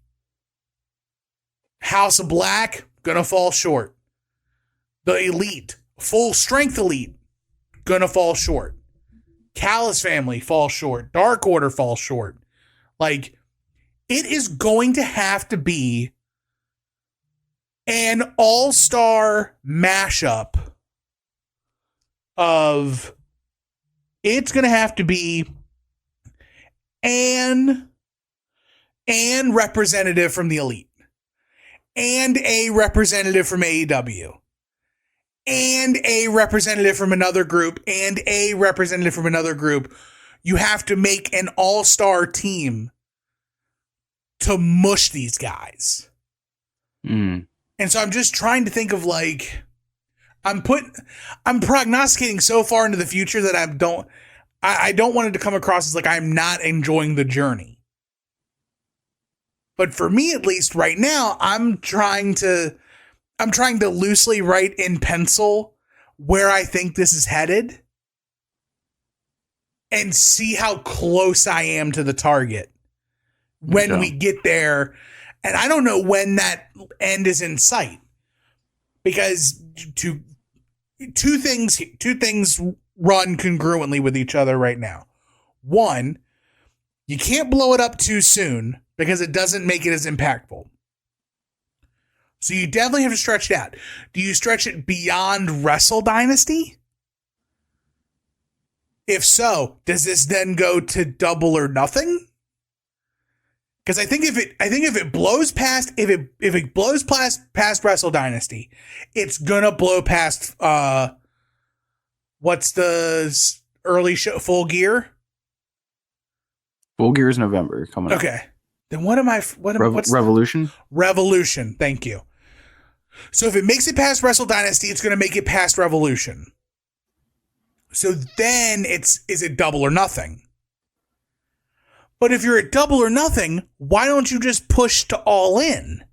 House of Black, gonna fall short. The Elite, full strength Elite, gonna fall short. Callis family fall short. Dark Order fall short. Like, it is going to have to be an all-star mashup of, it's going to have to be an representative from the Elite, and a representative from AEW, and a representative from another group, and a representative from another group. You have to make an all-star team to mush these guys. And so I'm just trying to think of like, I'm prognosticating so far into the future that I don't want it to come across as like I'm not enjoying the journey. But for me, at least right now, I'm trying to loosely write in pencil where I think this is headed and see how close I am to the target when we get there. And I don't know when that end is in sight, because two things run congruently with each other right now. One, you can't blow it up too soon because it doesn't make it as impactful. So you definitely have to stretch it out. Do you stretch it beyond Wrestle Dynasty? If so, does this then go to Double or Nothing? Because I think if it blows past Wrestle Dynasty, it's gonna blow past what's the early show, Full Gear? Full Gear is November coming up. Okay. Then what's Revolution? Revolution, thank you. So if it makes it past Wrestle Dynasty, it's gonna make it past Revolution. So then is it Double or Nothing? But if you're at Double or Nothing, why don't you just push to All In?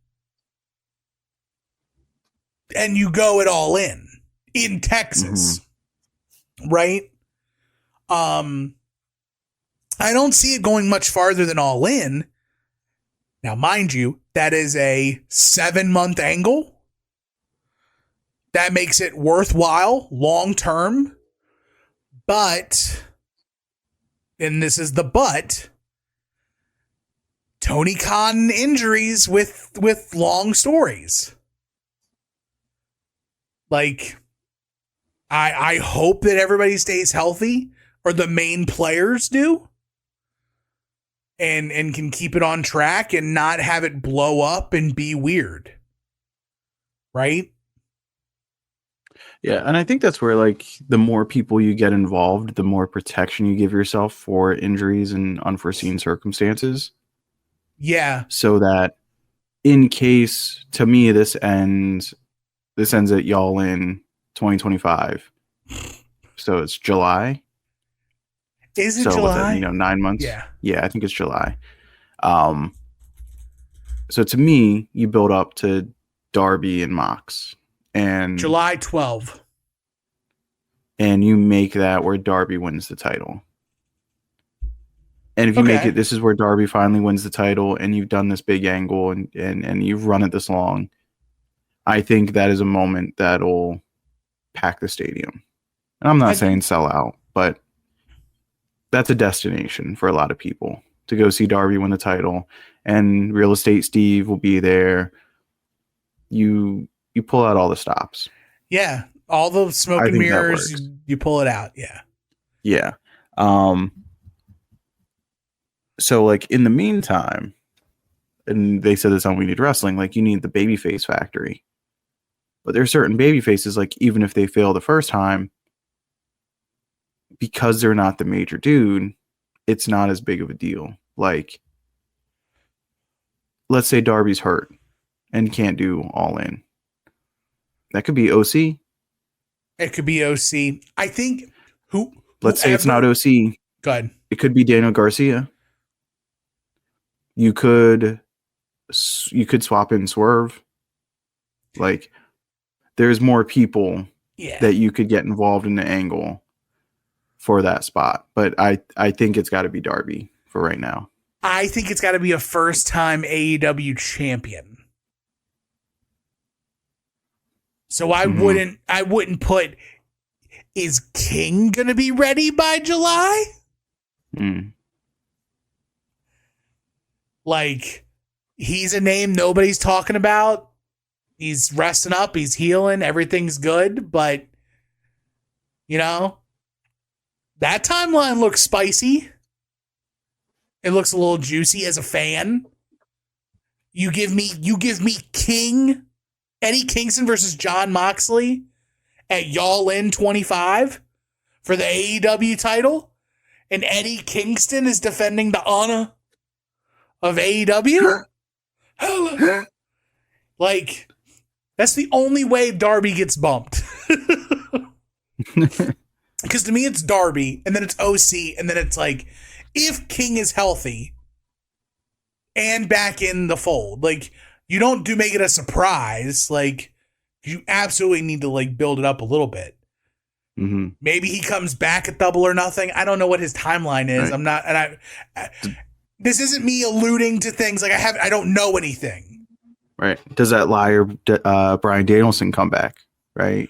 And you go at All in Texas. Right? I don't see it going much farther than All In. Now, mind you, that is a 7-month angle. That makes it worthwhile long term. But, and this is the but, Tony Khan injuries with long stories. Like, I hope that everybody stays healthy, or the main players do, and can keep it on track and not have it blow up and be weird. Right? Yeah, and I think that's where like the more people you get involved, the more protection you give yourself for injuries and unforeseen circumstances. Yeah. So that in case, to me, this ends at y'all in 2025. So it's July. Is it So July? within 9 months. Yeah. Yeah, I think it's July. So to me, you build up to Darby and Mox, and July 12. and you make that where Darby wins the title. And if you make it, this is where Darby finally wins the title, and you've done this big angle, and you've run it this long. I think that is a moment that'll pack the stadium. And I'm not saying sell out, but that's a destination for a lot of people to go see Darby win the title. And Real Estate Steve will be there. You pull out all the stops. Yeah. All the smoke and mirrors, you pull it out. Yeah. Yeah. So like in the meantime, and they said this on We Need Wrestling, like you need the babyface factory. But there's certain baby faces, like even if they fail the first time, because they're not the major dude, it's not as big of a deal. Like, let's say Darby's hurt and can't do All In. That could be OC. It could be OC. I think Let's say it's not OC. Go ahead. It could be Daniel Garcia. You could swap in Swerve. Like, there's more people that you could get involved in the angle for that spot. But I think it's got to be Darby for right now. I think it's got to be a first-time AEW champion. So I wouldn't put, is King going to be ready by July? Like, he's a name nobody's talking about. He's resting up. He's healing. Everything's good. But, that timeline looks spicy. It looks a little juicy as a fan. You give me King, Eddie Kingston versus Jon Moxley at Y'all In 25 for the AEW title. And Eddie Kingston is defending the honor of AEW. Like, that's the only way Darby gets bumped. Because to me, it's Darby, and then it's OC, and then it's like, if King is healthy and back in the fold, like, you don't make it a surprise. Like, you absolutely need to, like, build it up a little bit. Mm-hmm. Maybe he comes back at Double or Nothing. I don't know what his timeline is. Right. I'm not, and this isn't me alluding to things like I don't know anything. Right. Does that liar Bryan Danielson come back? Right.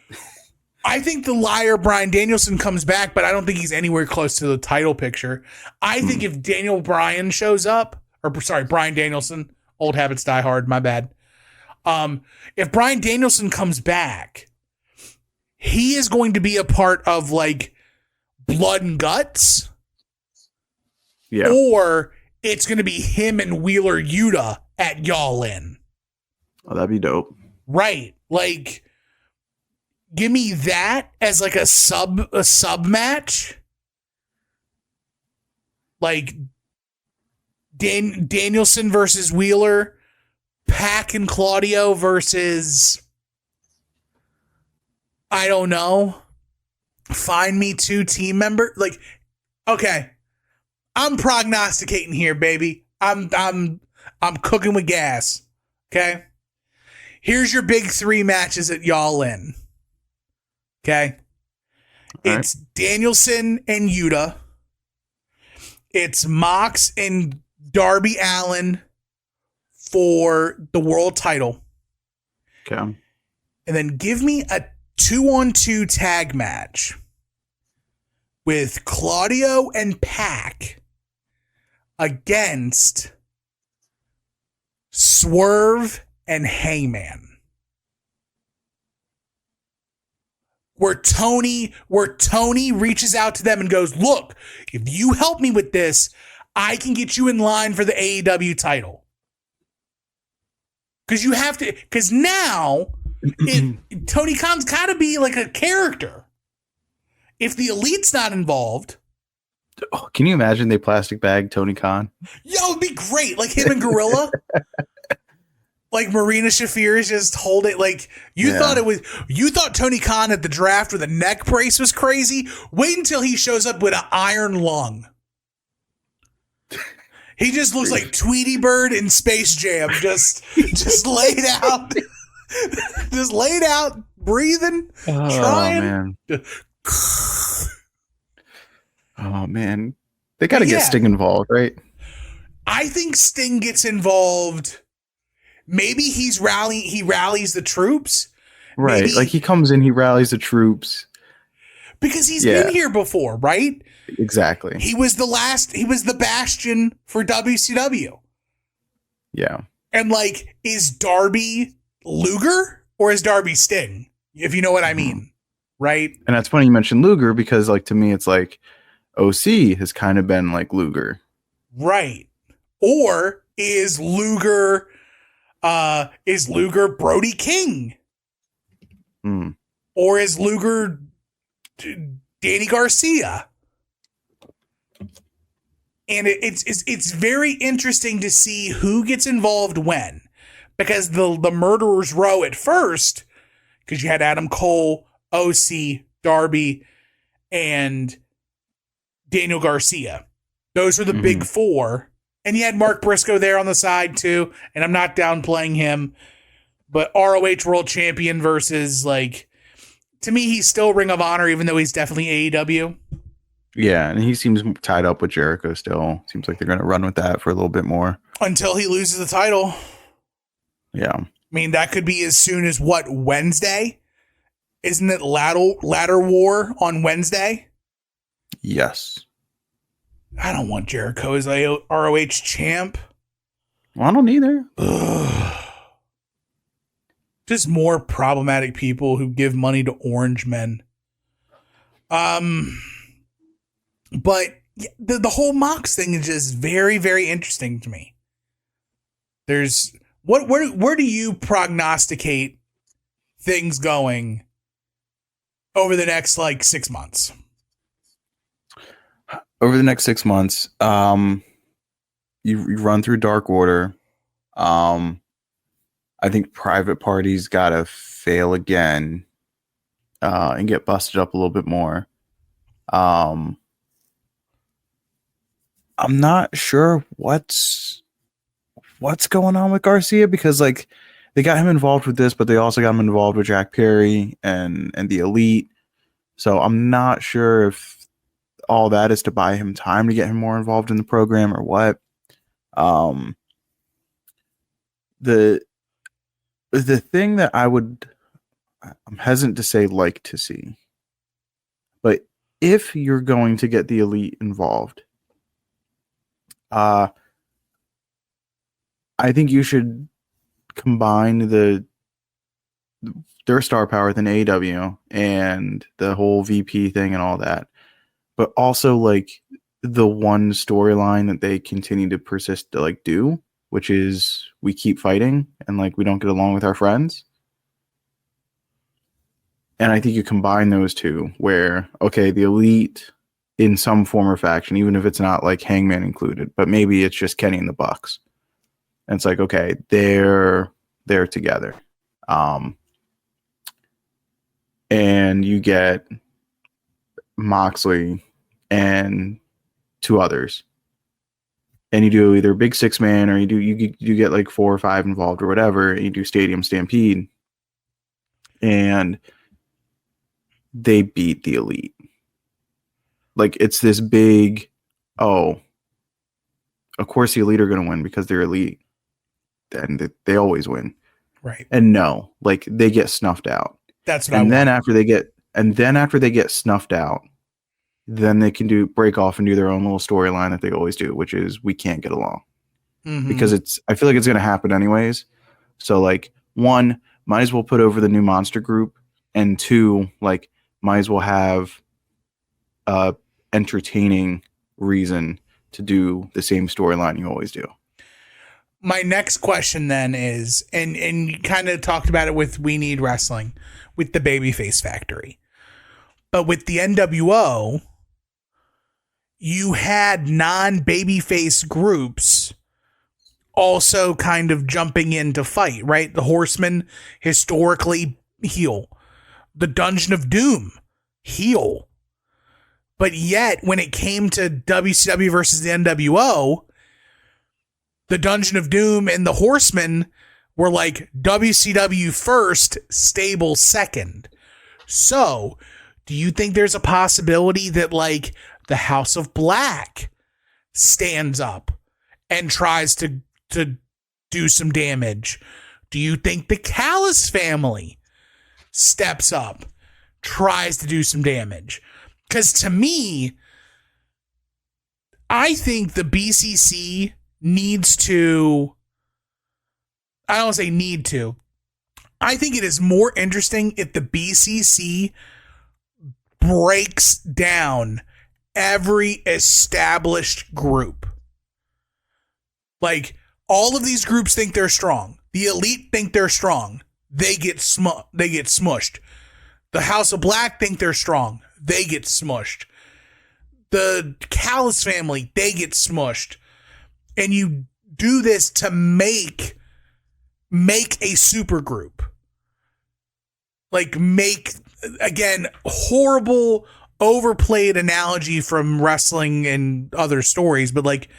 I think the liar Bryan Danielson comes back, but I don't think he's anywhere close to the title picture. I think if Daniel Bryan shows up, Bryan Danielson, old habits die hard, my bad. If Bryan Danielson comes back, he is going to be a part of like Blood and Guts. Yeah. Or it's going to be him and Wheeler Yuta at Y'all In. Oh, that'd be dope. Right. Like, give me that as like a sub match. Like Danielson versus Wheeler, Pac and Claudio versus, I don't know, find me 2 team members. Like, okay, I'm prognosticating here, baby. I'm cooking with gas. Okay. Here's your big 3 matches at Y'all In. Okay. It's Danielson and Yuta. It's Mox and Darby Allin for the world title. Okay. And then give me a 2-on-2 tag match with Claudio and Pac against Swerve and Hangman. Where Tony reaches out to them and goes, look, if you help me with this, I can get you in line for the AEW title. Because you have to, because now Tony Khan's got to be like a character. If the Elite's not involved, Can you imagine they plastic bag Tony Khan? yo, it'd be great. Like him and Gorilla. Like Marina Shafir is just hold it. Like you thought Tony Khan at the draft with a neck brace was crazy. Wait until he shows up with an iron lung. He just looks like Tweety Bird in Space Jam, just laid out, just laid out, breathing, trying. Man. Oh man, they got to get Sting involved, right? I think Sting gets involved. Maybe he rallies the troops. Right. Maybe, like he comes in, he rallies the troops. Because he's been here before, right? Exactly. He was the bastion for WCW. Yeah. And like, is Darby Luger or is Darby Sting? If you know what I mean. Right? And that's funny you mentioned Luger because like to me it's like OC has kind of been like Luger. Right. Or is Luger Brody King? Or is Luger Danny Garcia? And it's very interesting to see who gets involved when, because the murderers row at first, because you had Adam Cole, OC, Darby, and Daniel Garcia. Those were the big four. And you had Mark Briscoe there on the side too. And I'm not downplaying him, but ROH World Champion versus like, to me, he's still Ring of Honor, even though he's definitely AEW. Yeah, and he seems tied up with Jericho still. Seems like they're going to run with that for a little bit more. Until he loses the title. Yeah. I mean, that could be as soon as what, Wednesday? Isn't it Ladder War on Wednesday? Yes. I don't want Jericho as a ROH champ. Well, I don't either. Just more problematic people who give money to orange men. But the whole Mox thing is just very, very interesting to me. There's where do you prognosticate things going over the next like 6 months? Over the next 6 months, you run through Dark Order. I think Private Party's got to fail again and get busted up a little bit more. I'm not sure what's going on with Garcia because like they got him involved with this, but they also got him involved with Jack Perry and the Elite. So I'm not sure if all that is to buy him time to get him more involved in the program or what. The thing that I'm hesitant to say like to see, but if you're going to get the Elite involved, I think you should combine their star power with an AEW and the whole VP thing and all that, but also like the one storyline that they continue to persist to like do, which is we keep fighting and like we don't get along with our friends. And I think you combine those two where, okay, the Elite in some form or faction, even if it's not like Hangman included, but maybe it's just Kenny and the Bucks. And it's like, okay, they're together. And you get Moxley and two others. And you do either big 6-man or you get like 4 or 5 involved or whatever, and you do Stadium Stampede. And they beat the Elite. Like it's this big, of course the Elite are going to win because they're Elite. And they always win. Right. And no, like they get snuffed out. That's what and then after they get snuffed out, then they can break off and do their own little storyline that they always do, which is we can't get along. Because I feel like it's going to happen anyways. So like 1, might as well put over the new monster group, and 2, like might as well have entertaining reason to do the same storyline you always do. my next question then is, and you kind of talked about it with We Need Wrestling, with the Babyface Factory. But with the NWO, you had non-babyface groups also kind of jumping in to fight, right? The Horsemen, historically heel. The Dungeon of Doom, heel. But yet, when it came to WCW versus the NWO, the Dungeon of Doom and the Horsemen were like WCW first, stable second. So, do you think there's a possibility that like the House of Black stands up and tries to do some damage? Do you think the Callis family steps up, tries to do some damage? Because to me, I think the BCC needs to, I don't say need to, I think it is more interesting if the BCC breaks down every established group. Like, all of these groups think they're strong. The Elite think they're strong. They get smushed. The House of Black think they're strong. They get smushed. The Callis family, they get smushed. And you do this to make a super group. Like, make, again, horrible, overplayed analogy from wrestling and other stories, but like,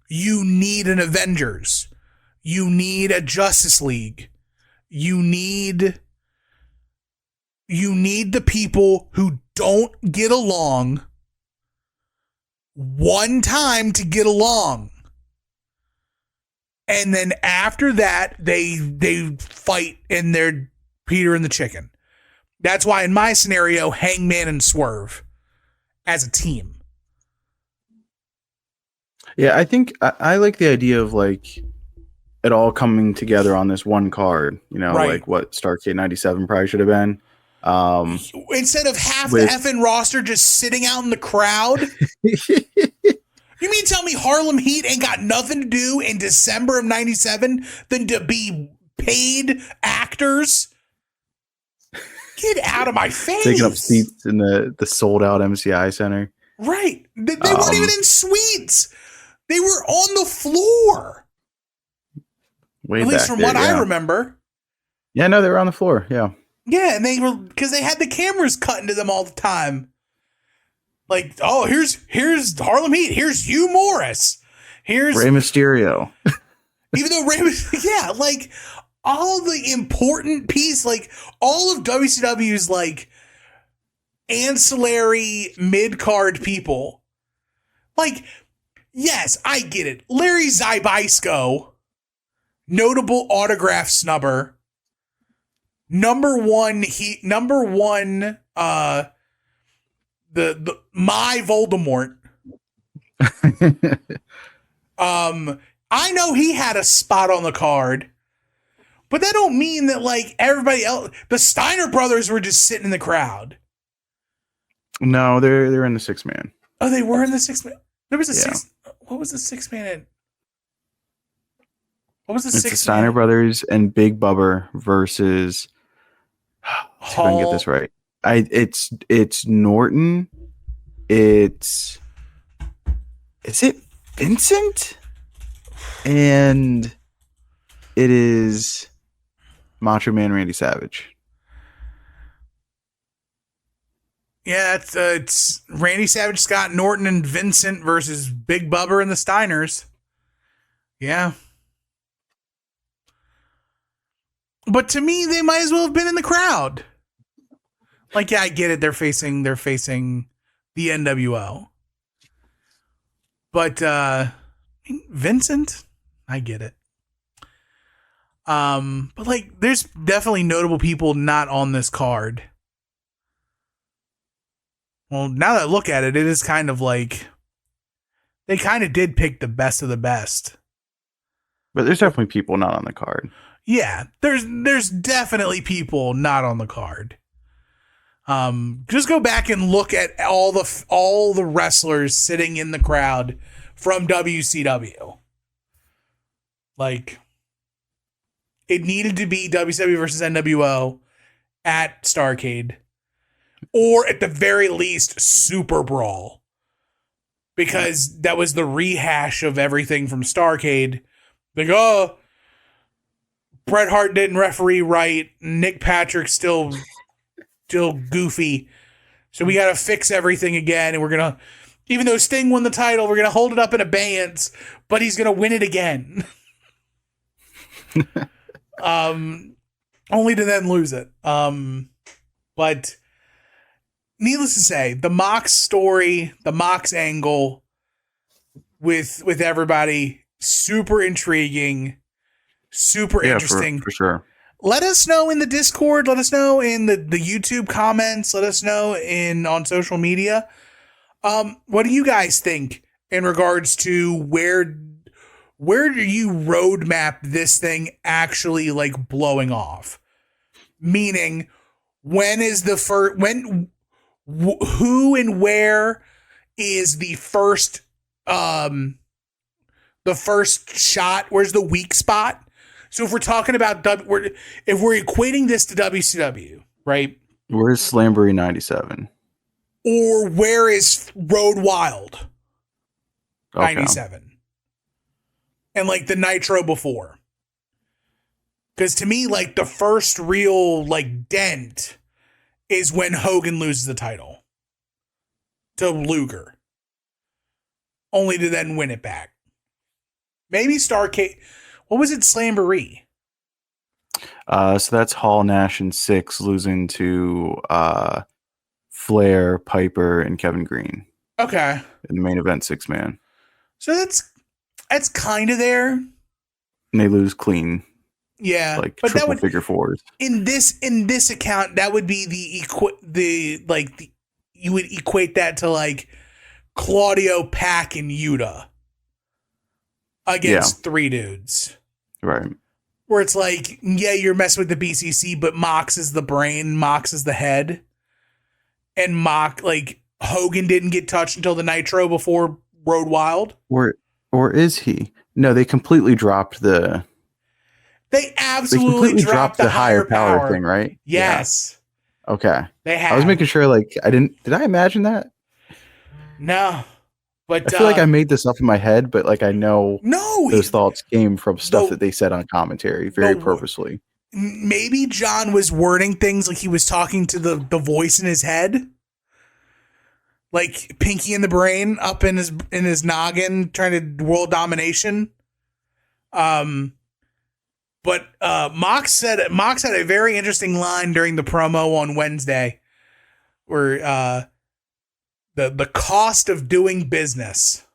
you need an Avengers. You need a Justice League. You need the people who don't get along one time to get along. And then after that, they fight and they're Peter and the chicken. That's why in my scenario, Hangman and Swerve as a team. Yeah, I think I like the idea of like it all coming together on this one card, you know, right. Like what Starrcade 97 probably should have been. Instead of half the effing roster just sitting out in the crowd. You mean tell me Harlem Heat ain't got nothing to do in December of 97 than to be paid actors? Get out of my face. Taking up seats in the sold out MCI Center. Right. They weren't even in suites. They were on the floor. Way At least from what I remember. Yeah, no, they were on the floor. Yeah. Yeah, and they were, because they had the cameras cut into them all the time. Like, oh, here's Harlem Heat. Here's Hugh Morris. Here's Rey Mysterio. Even though yeah, like all the important piece, like all of WCW's like ancillary mid-card people. Like, yes, I get it. Larry Zbysko, notable autograph snubber. Number one, the my Voldemort. I know he had a spot on the card, but that don't mean that like everybody else, the Steiner brothers were just sitting in the crowd. No, they're in the 6-man. Oh, they were in the 6-man. There was a six. What was the 6-man in? What was the 6-man? It's the Steiner brothers and Big Bubba versus. See if I can get this right. It's Norton. Is it Vincent? And it is Macho Man Randy Savage. Yeah, it's Randy Savage, Scott Norton, and Vincent versus Big Bubba and the Steiners. Yeah. But to me, they might as well have been in the crowd. Like, yeah, I get it. They're facing the NWO. But Vincent, I get it. But like, there's definitely notable people not on this card. Well, now that I look at it, it is kind of like they kind of did pick the best of the best. But there's definitely people not on the card. Yeah, there's definitely people not on the card. Just go back and look at all the wrestlers sitting in the crowd from WCW. Like, it needed to be WCW versus NWO at Starrcade, or at the very least, Super Brawl, because that was the rehash of everything from Starrcade. Like, oh, Bret Hart didn't referee right. Nick Patrick's still goofy. So we got to fix everything again. And we're going to, even though Sting won the title, we're going to hold it up in abeyance, but he's going to win it again. Only to then lose it. But needless to say, the Mox story, the Mox angle with everybody, super intriguing, super interesting. For sure. Let us know in the Discord. Let us know in the YouTube comments. Let us know on social media. What do you guys think in regards to where do you roadmap this thing actually like blowing off? Meaning, when is the first? Who and where is the first? The first shot. Where's the weak spot? So if we're talking about if we're equating this to WCW, right? Where's Slamboree 97? Or where is Road Wild 97? And like the Nitro before. Because to me, like the first real like dent is when Hogan loses the title to Luger. Only to then win it back. Maybe Starrcade. What was it, Slamboree? So that's Hall, Nash, and Six losing to Flair, Piper, and Kevin Green. Okay. In the main event, 6-man. So that's kind of there. And they lose clean. Yeah, like but triple that would, figure fours. In this account, that would be you would equate that to like Claudio, Pac, and Yuta against three dudes. Right. Where it's like, yeah, you're messing with the BCC, but Mox is the brain, Mox is the head. And Hogan didn't get touched until the Nitro before Road Wild. Or is he? No, they completely dropped the... They absolutely dropped the higher power thing, right? Yes. Yeah. Okay. They have. I was making sure, did I imagine that? No. But I feel like I made this up in my head, but I know those thoughts came from stuff that they said on commentary very purposely. Maybe John was wording things like he was talking to the voice in his head. Like Pinky in the Brain up in his noggin trying to world domination. But Mox had a very interesting line during the promo on Wednesday where the cost of doing business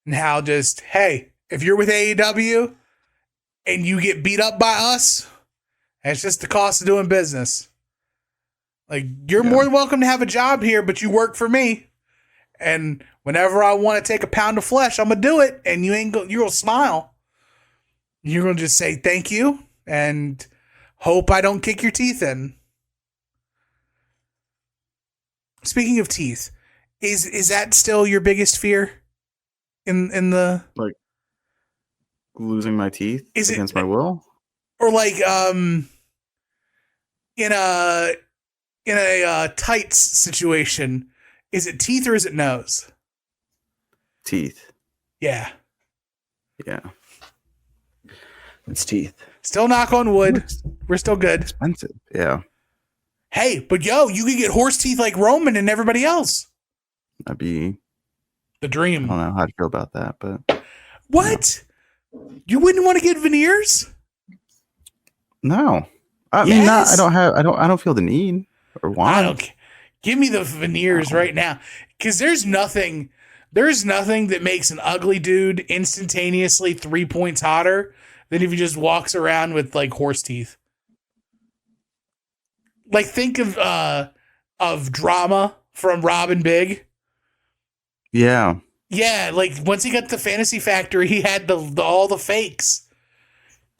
and how just, hey, if you're with AEW and you get beat up by us, it's just the cost of doing business. Like, you're more than welcome to have a job here, but you work for me. And whenever I want to take a pound of flesh, I'm going to do it. And you're going to smile. You're going to just say thank you and hope I don't kick your teeth in. Speaking of teeth, is that still your biggest fear in the losing my teeth against my will? Or in a tights situation, is it teeth or is it nose? Teeth. Yeah. Yeah. It's teeth. Still knock on wood. We're still good. Expensive. Yeah. Hey, but you could get horse teeth like Roman and everybody else. That'd be the dream. I don't know how to feel about that, but what? You wouldn't want to get veneers? No. I mean, I don't feel the need or want. Give me the veneers right now. Because there's nothing that makes an ugly dude instantaneously 3 points hotter than if he just walks around with horse teeth. Think of Drama from Robin Big. Yeah. Yeah, once he got to Fantasy Factory, he had all the fakes.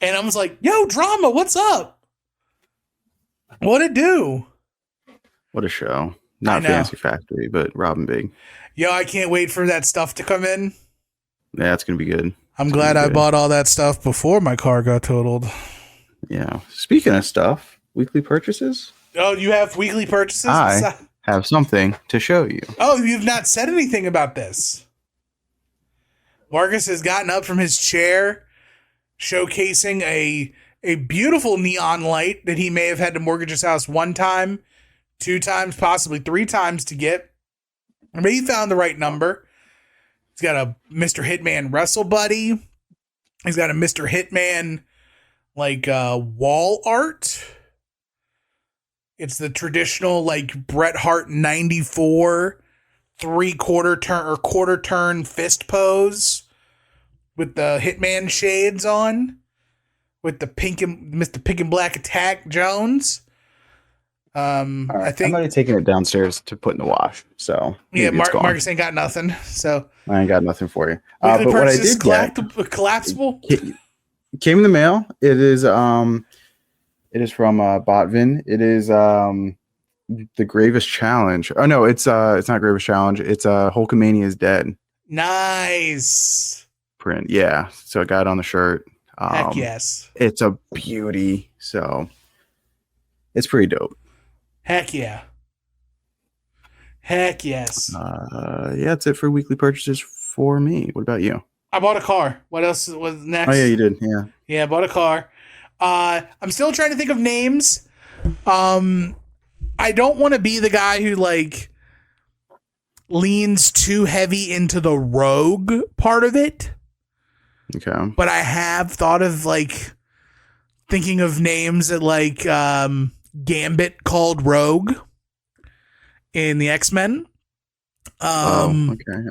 And I was like, yo, Drama, what's up? What'd it do? What a show. Not Fantasy Factory, but Robin Big. Yo, I can't wait for that stuff to come in. Yeah, it's going to be good. I'm glad I bought all that stuff before my car got totaled. Yeah. Speaking of stuff, weekly purchases. Oh, you have weekly purchases? I have something to show you. Oh, you've not said anything about this. Marcus has gotten up from his chair, showcasing a beautiful neon light that he may have had to mortgage his house 1 time, 2 times, possibly 3 times to get. But he found the right number. He's got a Mr. Hitman Wrestle Buddy. He's got a Mr. Hitman wall art. It's the traditional Bret Hart 94 3/4 turn or quarter turn fist pose with the Hitman shades on, with the Mr. Pink and Black Attack Jones. Right, I think I'm already taking it downstairs to put in the wash. So yeah, Marcus ain't got nothing. So I ain't got nothing for you. but what I did collapsible came in the mail. It is from Botvin. It is the Gravest Challenge. Oh no, it's not Gravest Challenge. It's Hulkamania is Dead. Nice Print. Yeah. So I got it on the shirt. Heck yes. It's a beauty. So it's pretty dope. Heck yeah. Heck yes. Yeah, that's it for weekly purchases for me. What about you? I bought a car. What else was next? Oh yeah, you did. Yeah. Yeah, I bought a car. I'm still trying to think of names. I don't want to be the guy who leans too heavy into the rogue part of it. Okay. But I have thought of thinking of names that Gambit called Rogue in the X-Men. Okay. I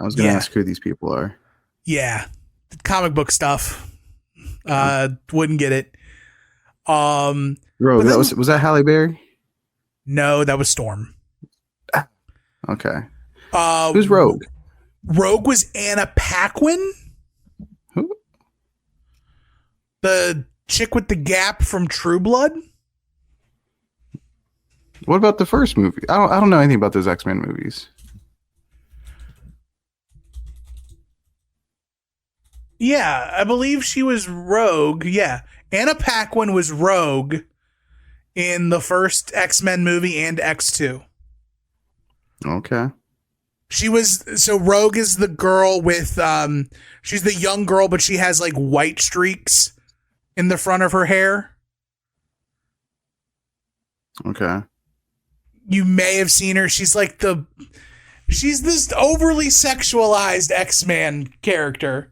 was gonna ask who these people are. Yeah. Comic book stuff. Wouldn't get it. Rogue, was that Halle Berry? No, that was Storm. Okay. Who's Rogue? Rogue was Anna Paquin. Who? The chick with the gap from True Blood. What about the first movie? I don't know anything about those X-Men movies. Yeah, I believe she was Rogue. Yeah. Anna Paquin was Rogue in the first X-Men movie and X2. Okay. So Rogue is the girl with she's the young girl, but she has white streaks in the front of her hair. Okay. You may have seen her. She's this overly sexualized X-Man character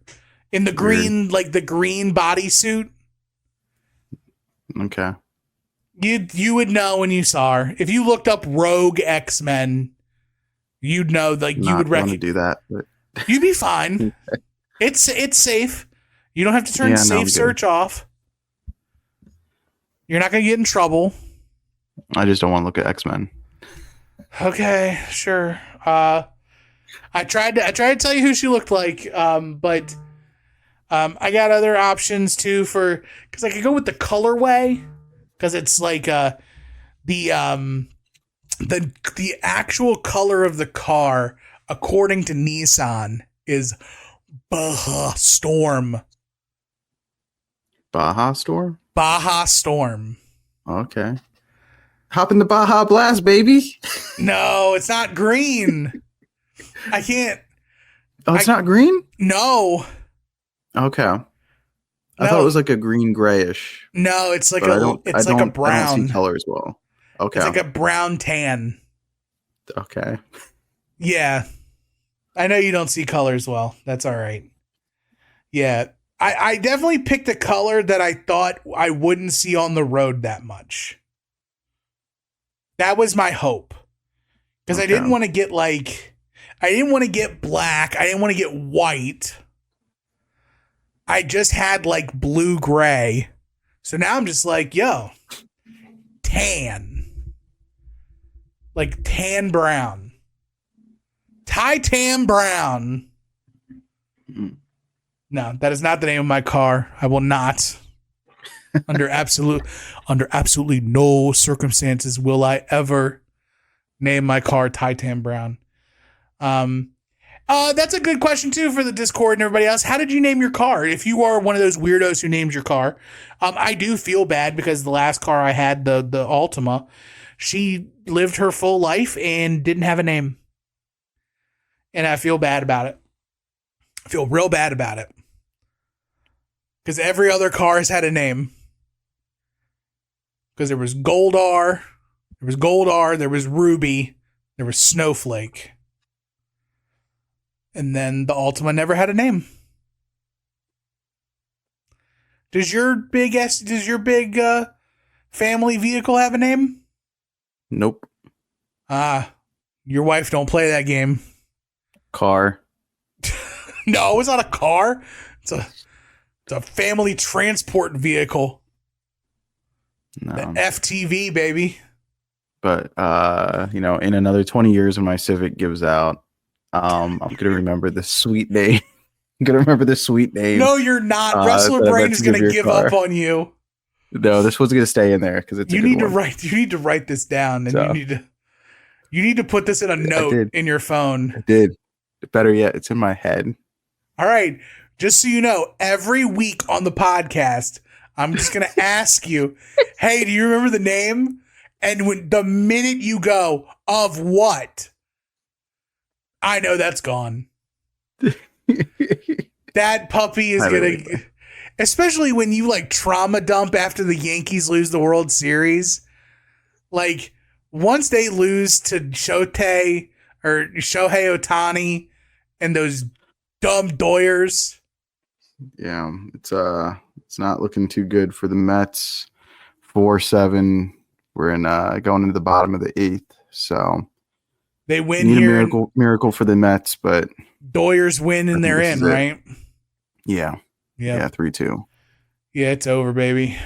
in the green, the green bodysuit. Okay. You would know when you saw her. If you looked up Rogue X-Men, you'd know you would want to do that. But you'd be fine. It's safe. You don't have to turn safe search off. You're not going to get in trouble. I just don't want to look at X-Men. Okay, sure. I tried to tell you who she looked like, but I got other options too because I could go with the colorway because it's the actual color of the car according to Nissan is Baja Storm. Baja Storm? Baja Storm. Okay. Hop in the Baja Blast, baby. No, it's not green. I can't. Oh, it's not green? No. Okay. I thought it was a green grayish. No, it's a brown. I don't see color as well. Okay. It's a brown tan. Okay. Yeah. I know you don't see colors well. That's all right. Yeah. I definitely picked a color that I thought I wouldn't see on the road that much. That was my hope. Because I didn't want to get I didn't want to get black. I didn't want to get white. I just had blue gray. So now I'm just tan. Tan brown. Titan brown. No, that is not the name of my car. I will not. Under absolutely no circumstances will I ever name my car Titan Brown. And That's a good question too for the Discord and everybody else. How did you name your car? If you are one of those weirdos who names your car, I do feel bad because the last car I had, the Altima, she lived her full life and didn't have a name, and I feel bad about it. I feel real bad about it because every other car has had a name. Because there was Goldar, there was Ruby, there was Snowflake. And then the Altima never had a name. Does your big family vehicle have a name? Nope. Your wife don't play that game. Car. No, it's not a car. It's a family transport vehicle. No. The FTV, baby. But in another 20 years when my Civic gives out, I'm gonna remember the sweet name. I'm gonna remember the sweet name. No, you're not. Wrestler Brain is gonna give up on you. No, this one's gonna stay in there because it's. You need to write this down, and you need to put this in a note in your phone. I did. Better yet, it's in my head. All right. Just so you know, every week on the podcast, I'm just gonna ask you, hey, do you remember the name? And when the minute you go, of what? I know that's gone. That puppy is gonna, especially when you like trauma dump after the Yankees lose the World Series. Like once they lose to Shohei Ohtani and those dumb Doyers. Yeah, it's not looking too good for the Mets. 4-7. We're in going into the bottom of the 8th, so. They win need here. A miracle for the Mets, but Doyers win and they're in, right? Yeah. Yeah, 3-2. Yeah, it's over, baby.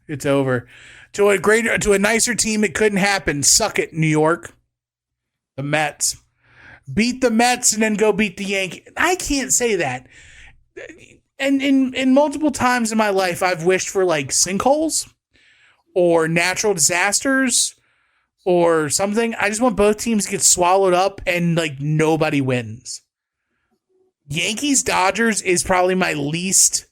It's over. To a nicer team, it couldn't happen. Suck it, New York. The Mets. Beat the Mets and then go beat the Yankees. I can't say that. And in multiple times in my life, I've wished for like sinkholes or natural disasters or something. I just want both teams to get swallowed up and like nobody wins. Yankees Dodgers is probably my least,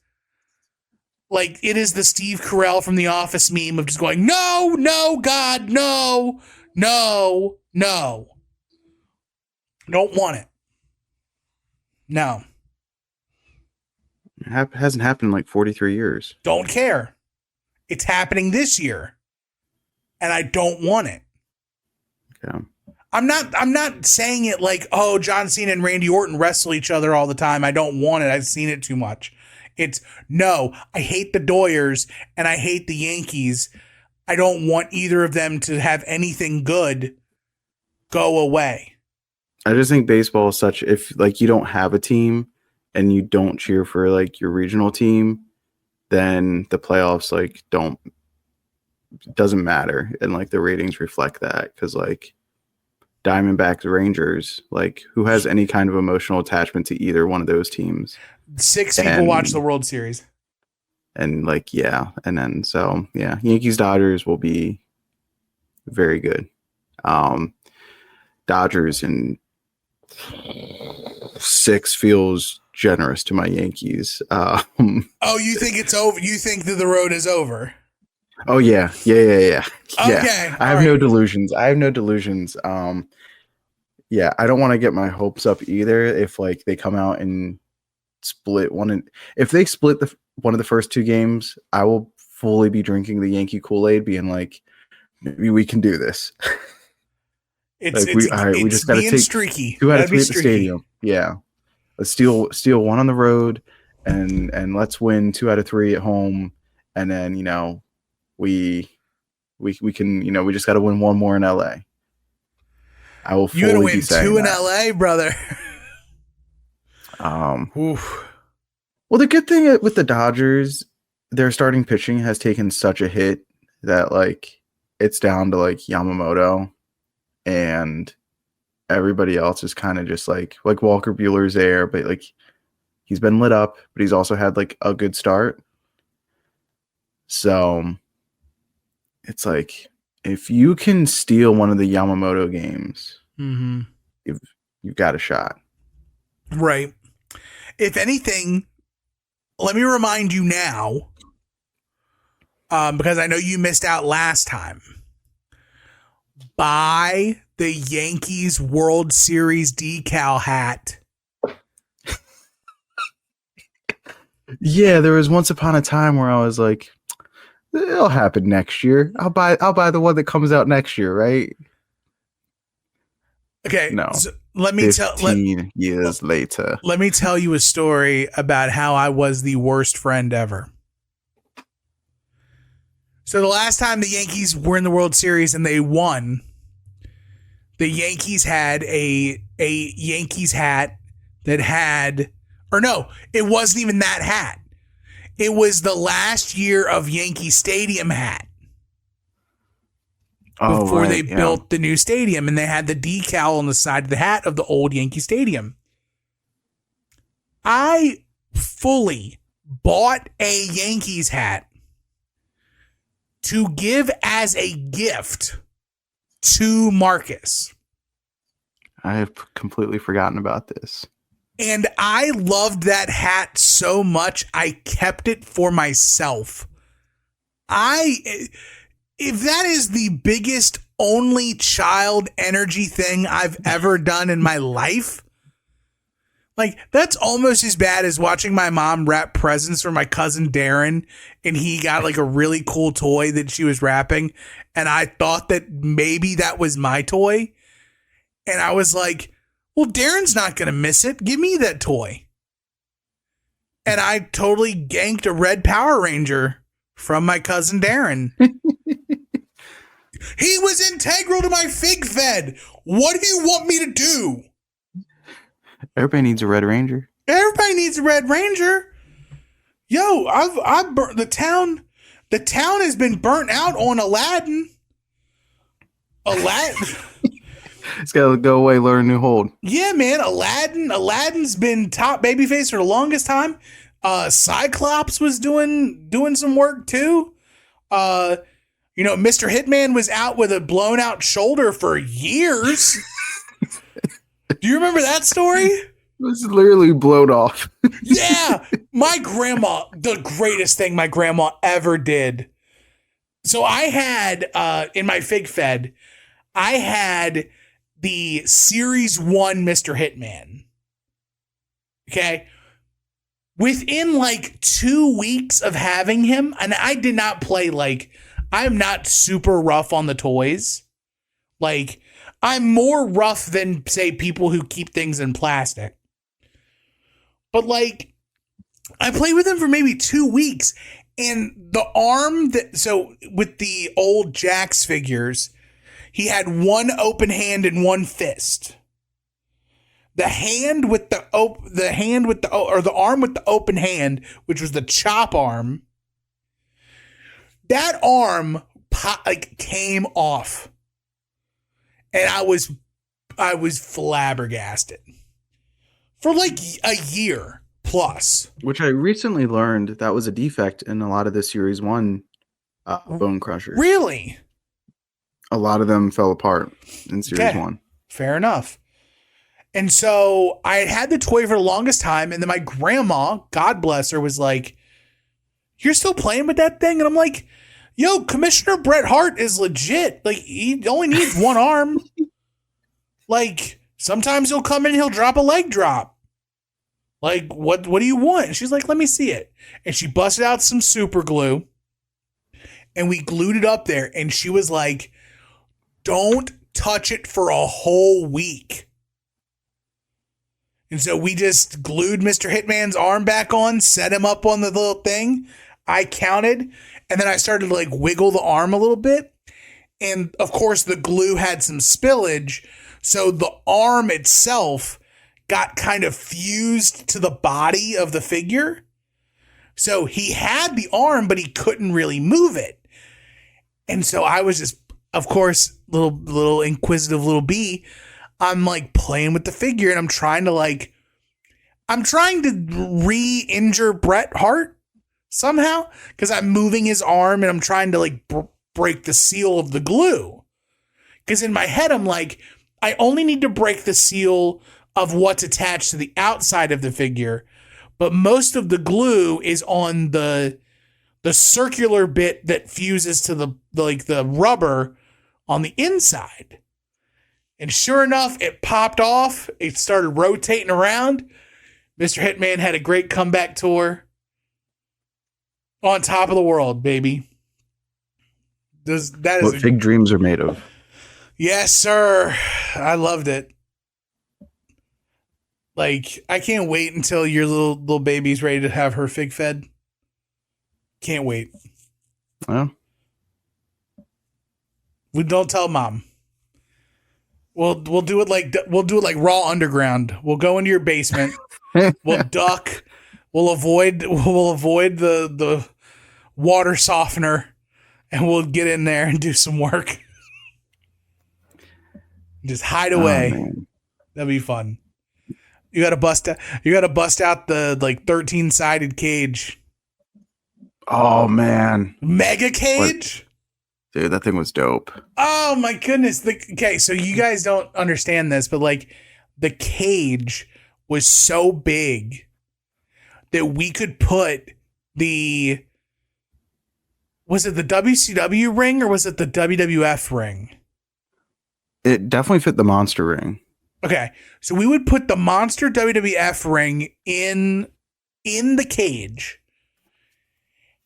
like it is the Steve Carell from The Office meme of just going, no, God, no. Don't want it. No. It hasn't happened in like 43 years. Don't care. It's happening this year. And I don't want it. Okay. I'm not saying it like, oh, John Cena and Randy Orton wrestle each other all the time. I don't want it. I've seen it too much. It's no, I hate the Doyers and I hate the Yankees. I don't want either of them to have anything good go away. I just think baseball is such, if like you don't have a team and you don't cheer for like your regional team, then the playoffs like doesn't matter, and like the ratings reflect that, because like Diamondbacks, Rangers, like who has any kind of emotional attachment to either one of those teams? 6 people watch the World Series, and like and then so Yankees Dodgers will be very good. Dodgers in 6 feels generous to my Yankees. Oh, you think it's over? You think that the road is over? Oh yeah. Okay, I have no delusions. I don't want to get my hopes up either. If like they come out and split one, if they split one of the first 2 games, I will fully be drinking the Yankee Kool-Aid, being like, maybe we can do this. We just got to take streaky. 2 out of 3 at the stadium. Yeah, let's steal 1 on the road, and let's win 2 out of 3 at home, and then we can we just got to win 1 more in LA. I will fully you be saying 2 in that. LA, brother. Oof. Well, the good thing with the Dodgers, their starting pitching has taken such a hit that like it's down to like Yamamoto, and everybody else is kind of just like Walker Buehler's there, but like he's been lit up, but he's also had like a good start. So it's like, if you can steal one of the Yamamoto games, you've got a shot. Right. If anything, let me remind you now, because I know you missed out last time. Buy the Yankees World Series decal hat. Yeah, there was once upon a time where I was like, it'll happen next year. I'll buy the one that comes out next year, right? Okay. No. So let me tell 15 years later. Let me tell you a story about how I was the worst friend ever. So the last time the Yankees were in the World Series and they won, the Yankees had a Yankees hat that had, or no, it wasn't even that hat. It was the last year of Yankee Stadium hat. Before they built the new stadium, and they had the decal on the side of the hat of the old Yankee Stadium. I fully bought a Yankees hat to give as a gift to Marcus. I have completely forgotten about this. And I loved that hat so much, I kept it for myself. If that is the biggest only child energy thing I've ever done in my life, like, that's almost as bad as watching my mom wrap presents for my cousin Darren, and he got like a really cool toy that she was wrapping, and I thought that maybe that was my toy, and I was like, well, Darren's not going to miss it. Give me that toy. And I totally ganked a red Power Ranger from my cousin Darren. He was integral to my fig fed. What do you want me to do? Everybody needs a Red Ranger. Everybody needs a Red Ranger. Yo, I've burnt the town. The town has been burnt out on Aladdin. It's got to go away, learn a new hold. Yeah, man. Aladdin's been top babyface for the longest time. Cyclops was doing some work too. Mr. Hitman was out with a blown out shoulder for years. Do you remember that story? It was literally blown off. Yeah. My grandma, the greatest thing my grandma ever did. So I had, in my fig fed, I had the Series 1 Mr. Hitman. Okay. Within like 2 weeks of having him, and I did not play I'm not super rough on the toys. Like, I'm more rough than, say, people who keep things in plastic. But, I played with him for maybe 2 weeks. And the arm so with the old Jax figures, he had one open hand and one fist. The arm with the open hand, which was the chop arm, that arm came off, and I was flabbergasted for a year plus. Which I recently learned that was a defect in a lot of the Series 1 Bone Crushers. Really? A lot of them fell apart in Series 1. Fair enough. And so I had the toy for the longest time, and then my grandma, God bless her, was like, "You're still playing with that thing?" And I'm like, yo, Commissioner Bret Hart is legit. He only needs one arm. Sometimes he'll come in and he'll drop a leg drop. What do you want? And she's like, let me see it. And she busted out some super glue, and we glued it up there. And she was like, don't touch it for a whole week. And so we just glued Mr. Hitman's arm back on, set him up on the little thing. I counted, and then I started to wiggle the arm a little bit. And of course the glue had some spillage. So the arm itself got kind of fused to the body of the figure. So he had the arm, but he couldn't really move it. And so I was just, of course, little inquisitive little bee. I'm playing with the figure, and I'm trying to re-injure Bret Hart somehow, because I'm moving his arm and I'm trying to break the seal of the glue. Because in my head, I'm I only need to break the seal of what's attached to the outside of the figure, but most of the glue is on the circular bit that fuses to the rubber on the inside. And sure enough, it popped off. It started rotating around. Mr. Hitman had a great comeback tour. On top of the world, baby. What fig dreams are made of. Yes, sir. I loved it. Like, I can't wait until your little baby's ready to have her fig fed. Can't wait. Well, we don't tell mom. We'll do it like Raw Underground. We'll go into your basement. We'll duck. We'll avoid the water softener, and we'll get in there and do some work. Just hide away. Oh, that'd be fun. You gotta bust out the 13-sided cage. Oh man, mega cage. What? Dude, that thing was dope. Oh my goodness. Okay, so you guys don't understand this, but like the cage was so big that we could put was it the WCW ring or was it the WWF ring? It definitely fit the monster ring. Okay, so we would put the monster WWF ring in the cage,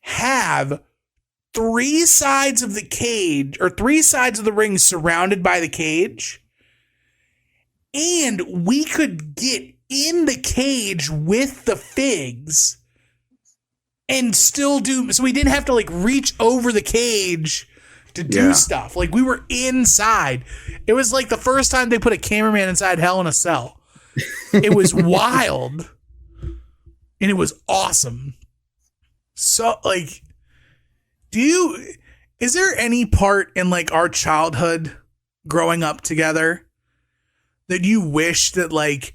have 3 sides of the cage or 3 sides of the ring surrounded by the cage, and we could get in the cage with the figs and still do, so we didn't have to like reach over the cage to do stuff. Like we were inside. It was like the first time they put a cameraman inside Hell in a Cell. It was wild and it was awesome. So like, is there any part in like our childhood growing up together that you wish that like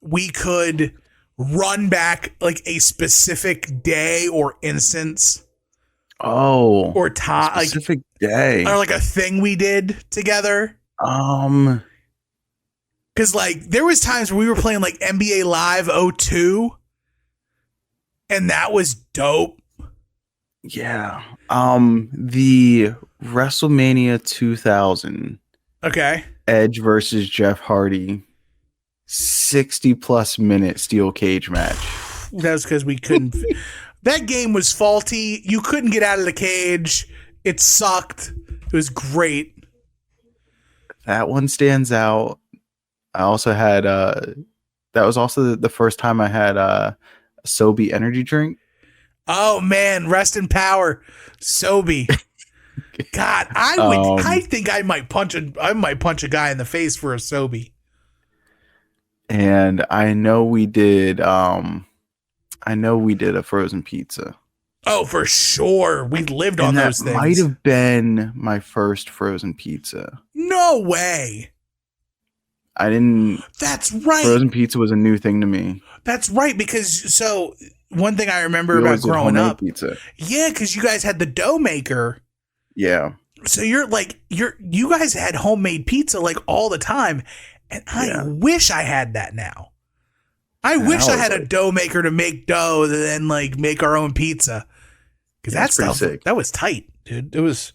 we could run back like a specific day or instance? Oh, or time, specific day, or like a thing we did together. Because like there was times where we were playing like NBA Live 02, and that was dope. Yeah. The WrestleMania 2000. Okay. Edge versus Jeff Hardy 60+ minute steel cage match. That was because we couldn't. That game was faulty. You couldn't get out of the cage. It sucked. It was great. That one stands out. I also had that was also the first time I had a Sobe energy drink. Oh man, rest in power, Sobe. God, I think I might punch a guy in the face for a Sobe. And I know we did a frozen pizza. Oh, for sure. We lived on those things. That might have been my first frozen pizza. No way. I didn't. That's right. Frozen pizza was a new thing to me. That's right. Because one thing I remember about growing up. Pizza. Yeah, because you guys had the dough maker. Yeah. So you guys had homemade pizza like all the time. And I wish I had that now. I wish I had a dough maker to make dough and then like make our own pizza. Because that was tight, dude. It was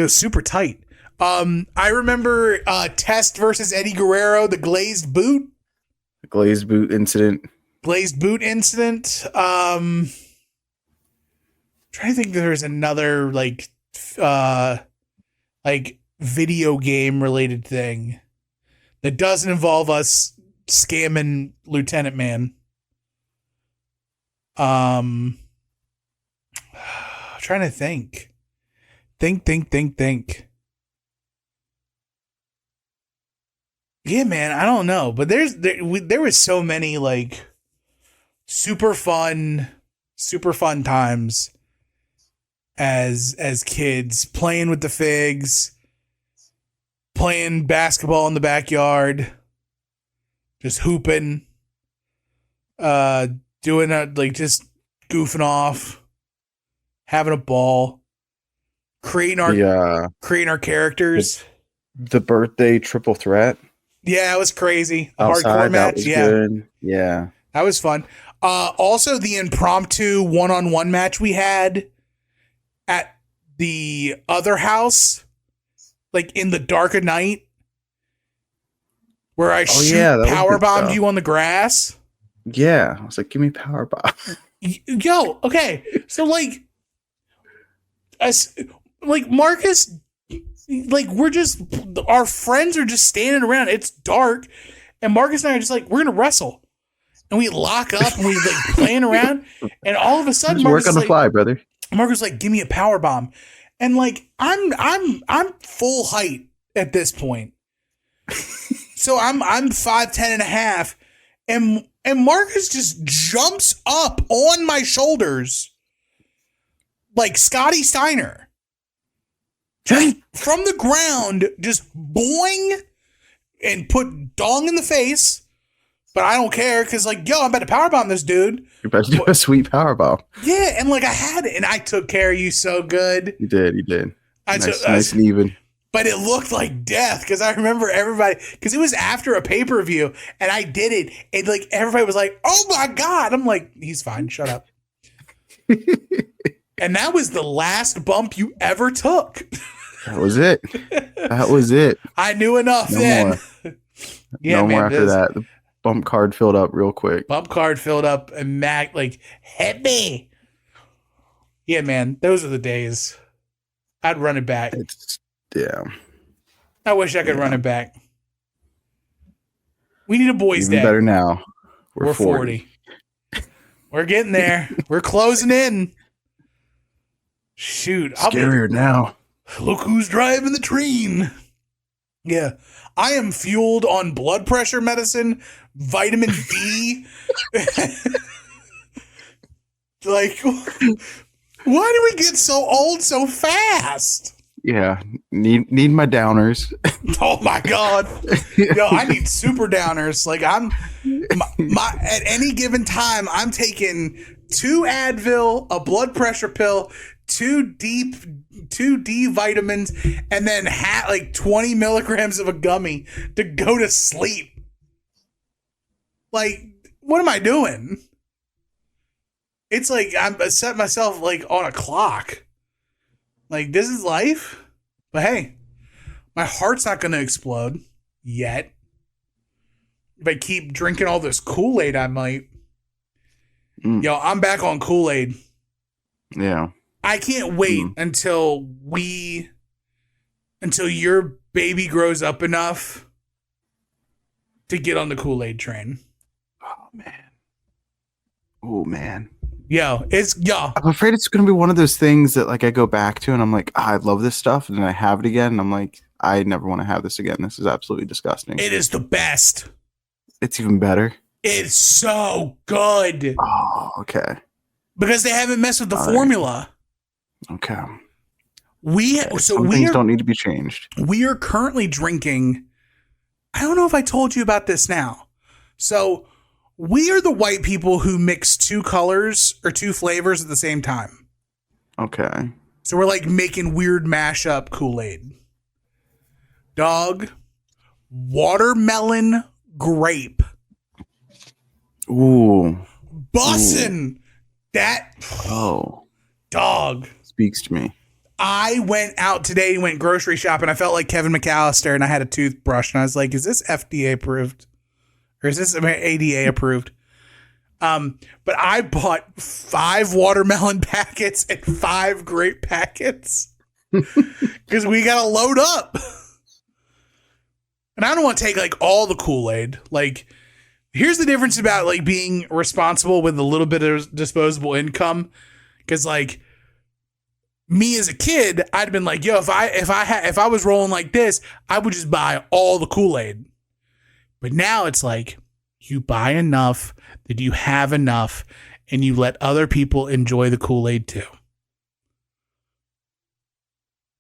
super tight. I remember Test versus Eddie Guerrero, the glazed boot. The glazed boot incident. Trying to think there's another like video game related thing that doesn't involve us scamming Lieutenant Man. Trying to think. Think. Yeah, man, I don't know, but there was so many like super fun times as kids playing with the figs, playing basketball in the backyard, just hooping, doing just goofing off, having a ball, creating our characters. The birthday triple threat. Yeah, it was crazy. A Outside, hardcore that match. was Yeah, good. Yeah. that was fun. Also, the impromptu one-on-one match we had at the other house, like in the dark of night, where I that was power good bombed stuff. you on the grass. Yeah. I was like, give me power bomb. Yo, okay, so like Marcus, like we're just our friends are just standing around. It's dark, and Marcus and I are just like we're gonna wrestle, and we lock up and we like playing around, and all of a sudden Just Marcus work on is the like, fly, brother. Marcus like, give me a power bomb, and like I'm full height at this point, so I'm 5'10" and a half, and Marcus just jumps up on my shoulders like Scotty Steiner. Just from the ground, just boing, and put dong in the face. But I don't care because, like, yo, I'm about to powerbomb this dude. You're about to do a sweet power bomb. Yeah, and like I had it, and I took care of you so good. You did. Nice Nice and even. But it looked like death because I remember everybody, because it was after a pay-per-view, and I did it, and like everybody was like, "Oh my god!" I'm like, "He's fine, shut up." And that was the last bump you ever took. That was it. That was it. I knew enough No then. more. Yeah, No man, more after this that. The bump card filled up real quick. bump card filled up, and Mac like hit me. Yeah, man, those are the days. I'd run it back. Yeah. I wish I could run it back. We need a boys' Even day. better now. We're 40. We're getting there. We're closing in. Shoot. Scarier now. Look who's driving the train. Yeah. I am fueled on blood pressure medicine, vitamin D. Like, why do we get so old so fast? Yeah. Need my downers. Oh my god. Yo, I need super downers. Like I'm my at any given time, I'm taking 2 Advil, a blood pressure pill, 2 D vitamins, and then like 20 milligrams of a gummy to go to sleep. Like, what am I doing? It's like I'm set myself like on a clock. Like, this is life. But hey, my heart's not going to explode yet. If I keep drinking all this Kool-Aid, I might. Yo, I'm back on Kool-Aid. Yeah. I can't wait until your baby grows up enough to get on the Kool-Aid train. Oh, man. Yo. I'm afraid it's going to be one of those things that like I go back to and I'm like, I love this stuff. And then I have it again. And I'm like, I never want to have this again. This is absolutely disgusting. It is the best. It's even better. It's so good. Oh, okay. Because they haven't messed with the formula. Okay. Some things don't need to be changed. We are currently drinking. I don't know if I told you about this now. So we are the white people who mix 2 colors or 2 flavors at the same time. Okay. So we're like making weird mashup Kool-Aid. Dog, watermelon, grape. Ooh. Bussin'. That. Oh. Dog. Speaks to me. I went out today, went grocery shopping. I felt like Kevin McAllister, and I had a toothbrush, and I was like, is this FDA approved? Or is this ADA approved? But I bought 5 watermelon packets and 5 grape packets because we got to load up. And I don't want to take like all the Kool-Aid. Like, here's the difference about like being responsible with a little bit of disposable income. Because like me as a kid, I'd been like, yo, if I was rolling like this, I would just buy all the Kool-Aid. But now it's like you buy enough that you have enough and you let other people enjoy the Kool-Aid too.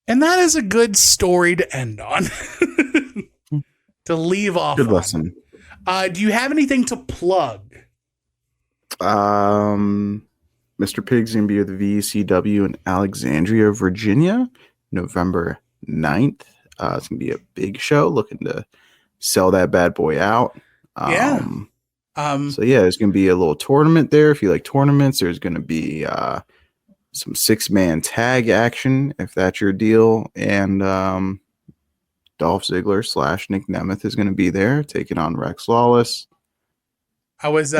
And that is a good story to end on. To leave off. Good lesson. Do you have anything to plug? Mr. Pig's going to be with VCW in Alexandria, Virginia, November 9th. It's going to be a big show. Looking to sell that bad boy out. Yeah. So yeah, there's going to be a little tournament there. If you like tournaments, there's going to be some 6-man tag action if that's your deal, and Dolph Ziggler / Nick Nemeth is going to be there taking on Rex Lawless. I was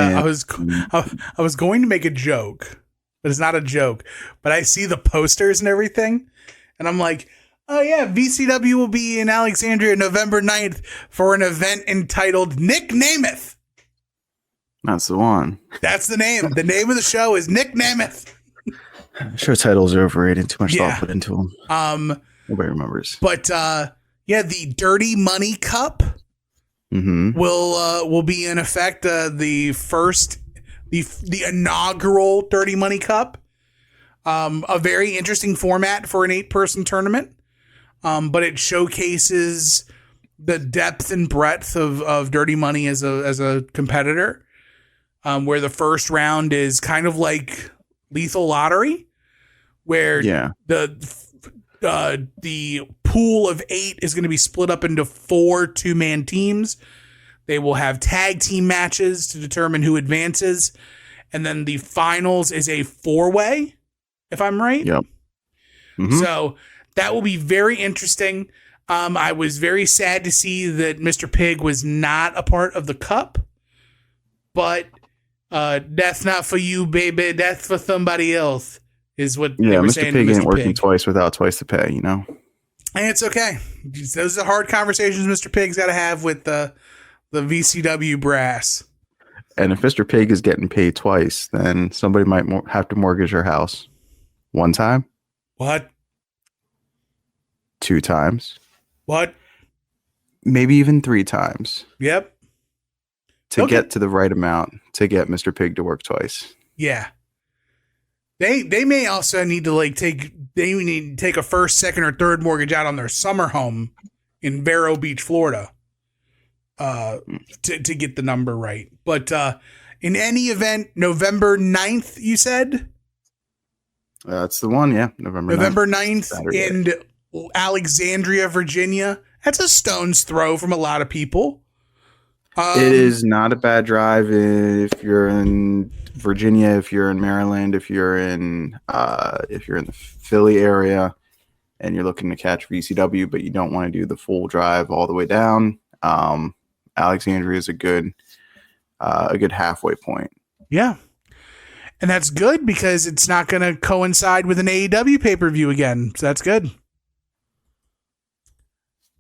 going to make a joke, but it's not a joke. But I see the posters and everything, and I'm like, oh yeah, VCW will be in Alexandria November 9th for an event entitled Nick Nemeth. That's the one. That's the name. The name of the show is Nick Nemeth. Show titles are overrated. Too much Yeah. thought put into them. Nobody remembers. But yeah, the Dirty Money Cup will be in effect. The inaugural Dirty Money Cup. A very interesting format for an 8-person tournament. But it showcases the depth and breadth of Dirty Money as a competitor. Where the first round is kind of like Lethal Lottery, where the pool of 8 is going to be split up into 4 2-man teams. They will have tag team matches to determine who advances, and then the finals is a 4-way, if I'm right. Yep. Mm-hmm. So that will be very interesting. I was very sad to see that Mr. Pig was not a part of the cup, but death not for you, baby. Death for somebody else is what they were Mr. saying. Pig to Mr. ain't working Pig. twice without twice the pay, you know? And it's okay. Those are the hard conversations Mr. Pig's got to have with the VCW brass. And if Mr. Pig is getting paid twice, then somebody might have to mortgage your house. 1 time? What? 2 times? What? Maybe even 3 times. Yep. To get to the right amount to get Mr. Pig to work twice. Yeah. They may also need to take a first, second, or third mortgage out on their summer home in Vero Beach, Florida, to get the number right. But in any event, November 9th, you said? That's the one, yeah. November 9th Saturday. in Alexandria, Virginia. That's a stone's throw from a lot of people. It is not a bad drive if you're in Virginia, if you're in Maryland, if you're in the Philly area and you're looking to catch VCW, but you don't want to do the full drive all the way down. Alexandria is a good halfway point. Yeah. And that's good because it's not going to coincide with an AEW pay-per-view again. So that's good.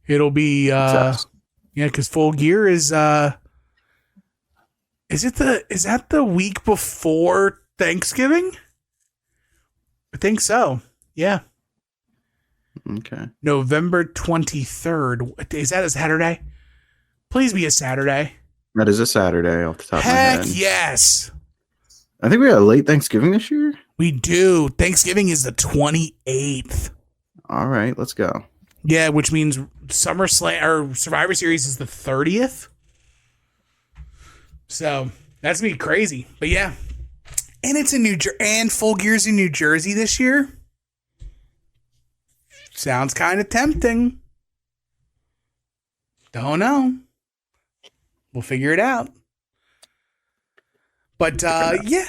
It'll be because Full Gear is that the week before Thanksgiving? I think so. Yeah. Okay. November 23rd. Is that a Saturday? Please be a Saturday. That is a Saturday off the top of my Heck head. yes. I think we had a late Thanksgiving this year. We do. Thanksgiving is the 28th. All right, let's go. Yeah, which means SummerSlam or Survivor Series is the 30th. So that's gonna be crazy. But yeah. And it's in New Jersey, and Full Gear's in New Jersey this year. Sounds kind of tempting. Don't know. We'll figure it out. But yeah.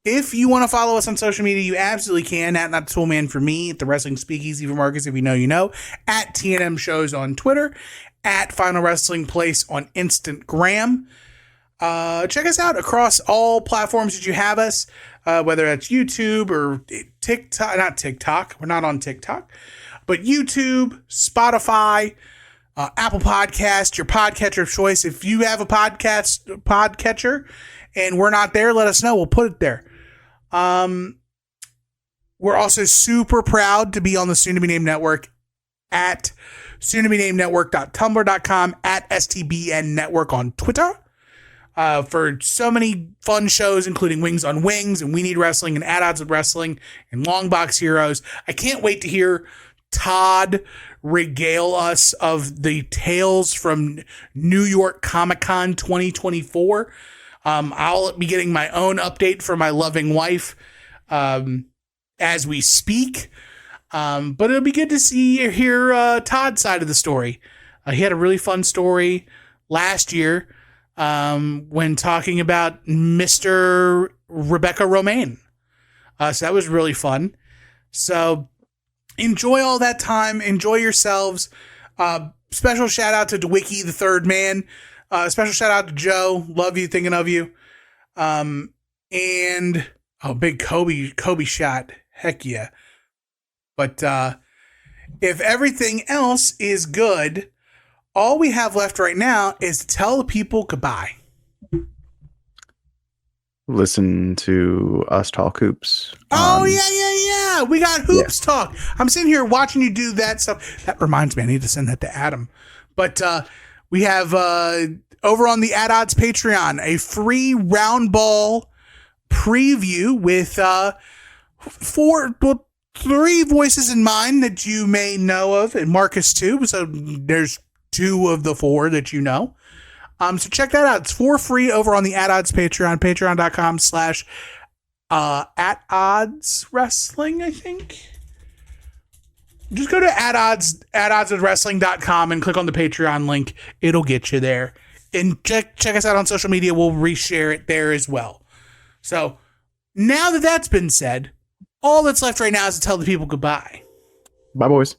If you want to follow us on social media, you absolutely can. At Not the Tool Man for me, at the Wrestling Speakeasy for Marcus, if you know, you know. At TNM Shows on Twitter. At Final Wrestling Place on Instagram. Check us out across all platforms that you have us, whether that's YouTube or TikTok. Not TikTok. We're not on TikTok. But YouTube, Spotify, Apple Podcast, your podcatcher of choice. If you have a podcatcher and we're not there, let us know. We'll put it there. We're also super proud to be on the soon-to-be-named network at soon-to-be-named-network.tumblr.com, at STBN Network on Twitter, for so many fun shows, including Wings on Wings and We Need Wrestling and At Odds with Wrestling and Long Box Heroes. I can't wait to hear Todd regale us of the tales from New York Comic-Con 2024. I'll be getting my own update from my loving wife as we speak. But it'll be good to hear Todd's side of the story. He had a really fun story last year when talking about Mr. Rebecca Romaine. So that was really fun. So enjoy all that time. Enjoy yourselves. Special shout out to Dewicki, the third man. Special shout out to Joe. Love you, thinking of you. And big Kobe shot. Heck yeah. But if everything else is good, all we have left right now is to tell the people goodbye. Listen to us talk hoops. Oh, yeah. We got hoops talk. I'm sitting here watching you do that stuff. That reminds me, I need to send that to Adam. But we have over on the At Odds Patreon a free round ball preview with three voices in mind that you may know of, and Marcus too. So there's 2 of the 4 that you know. So check that out. It's for free over on the At Odds Patreon, patreon.com/At Odds Wrestling, I think. Just go to atoddswrestling.com and click on the Patreon link. It'll get you there. And check us out on social media. We'll reshare it there as well. So now that that's been said, all that's left right now is to tell the people goodbye. Bye, boys.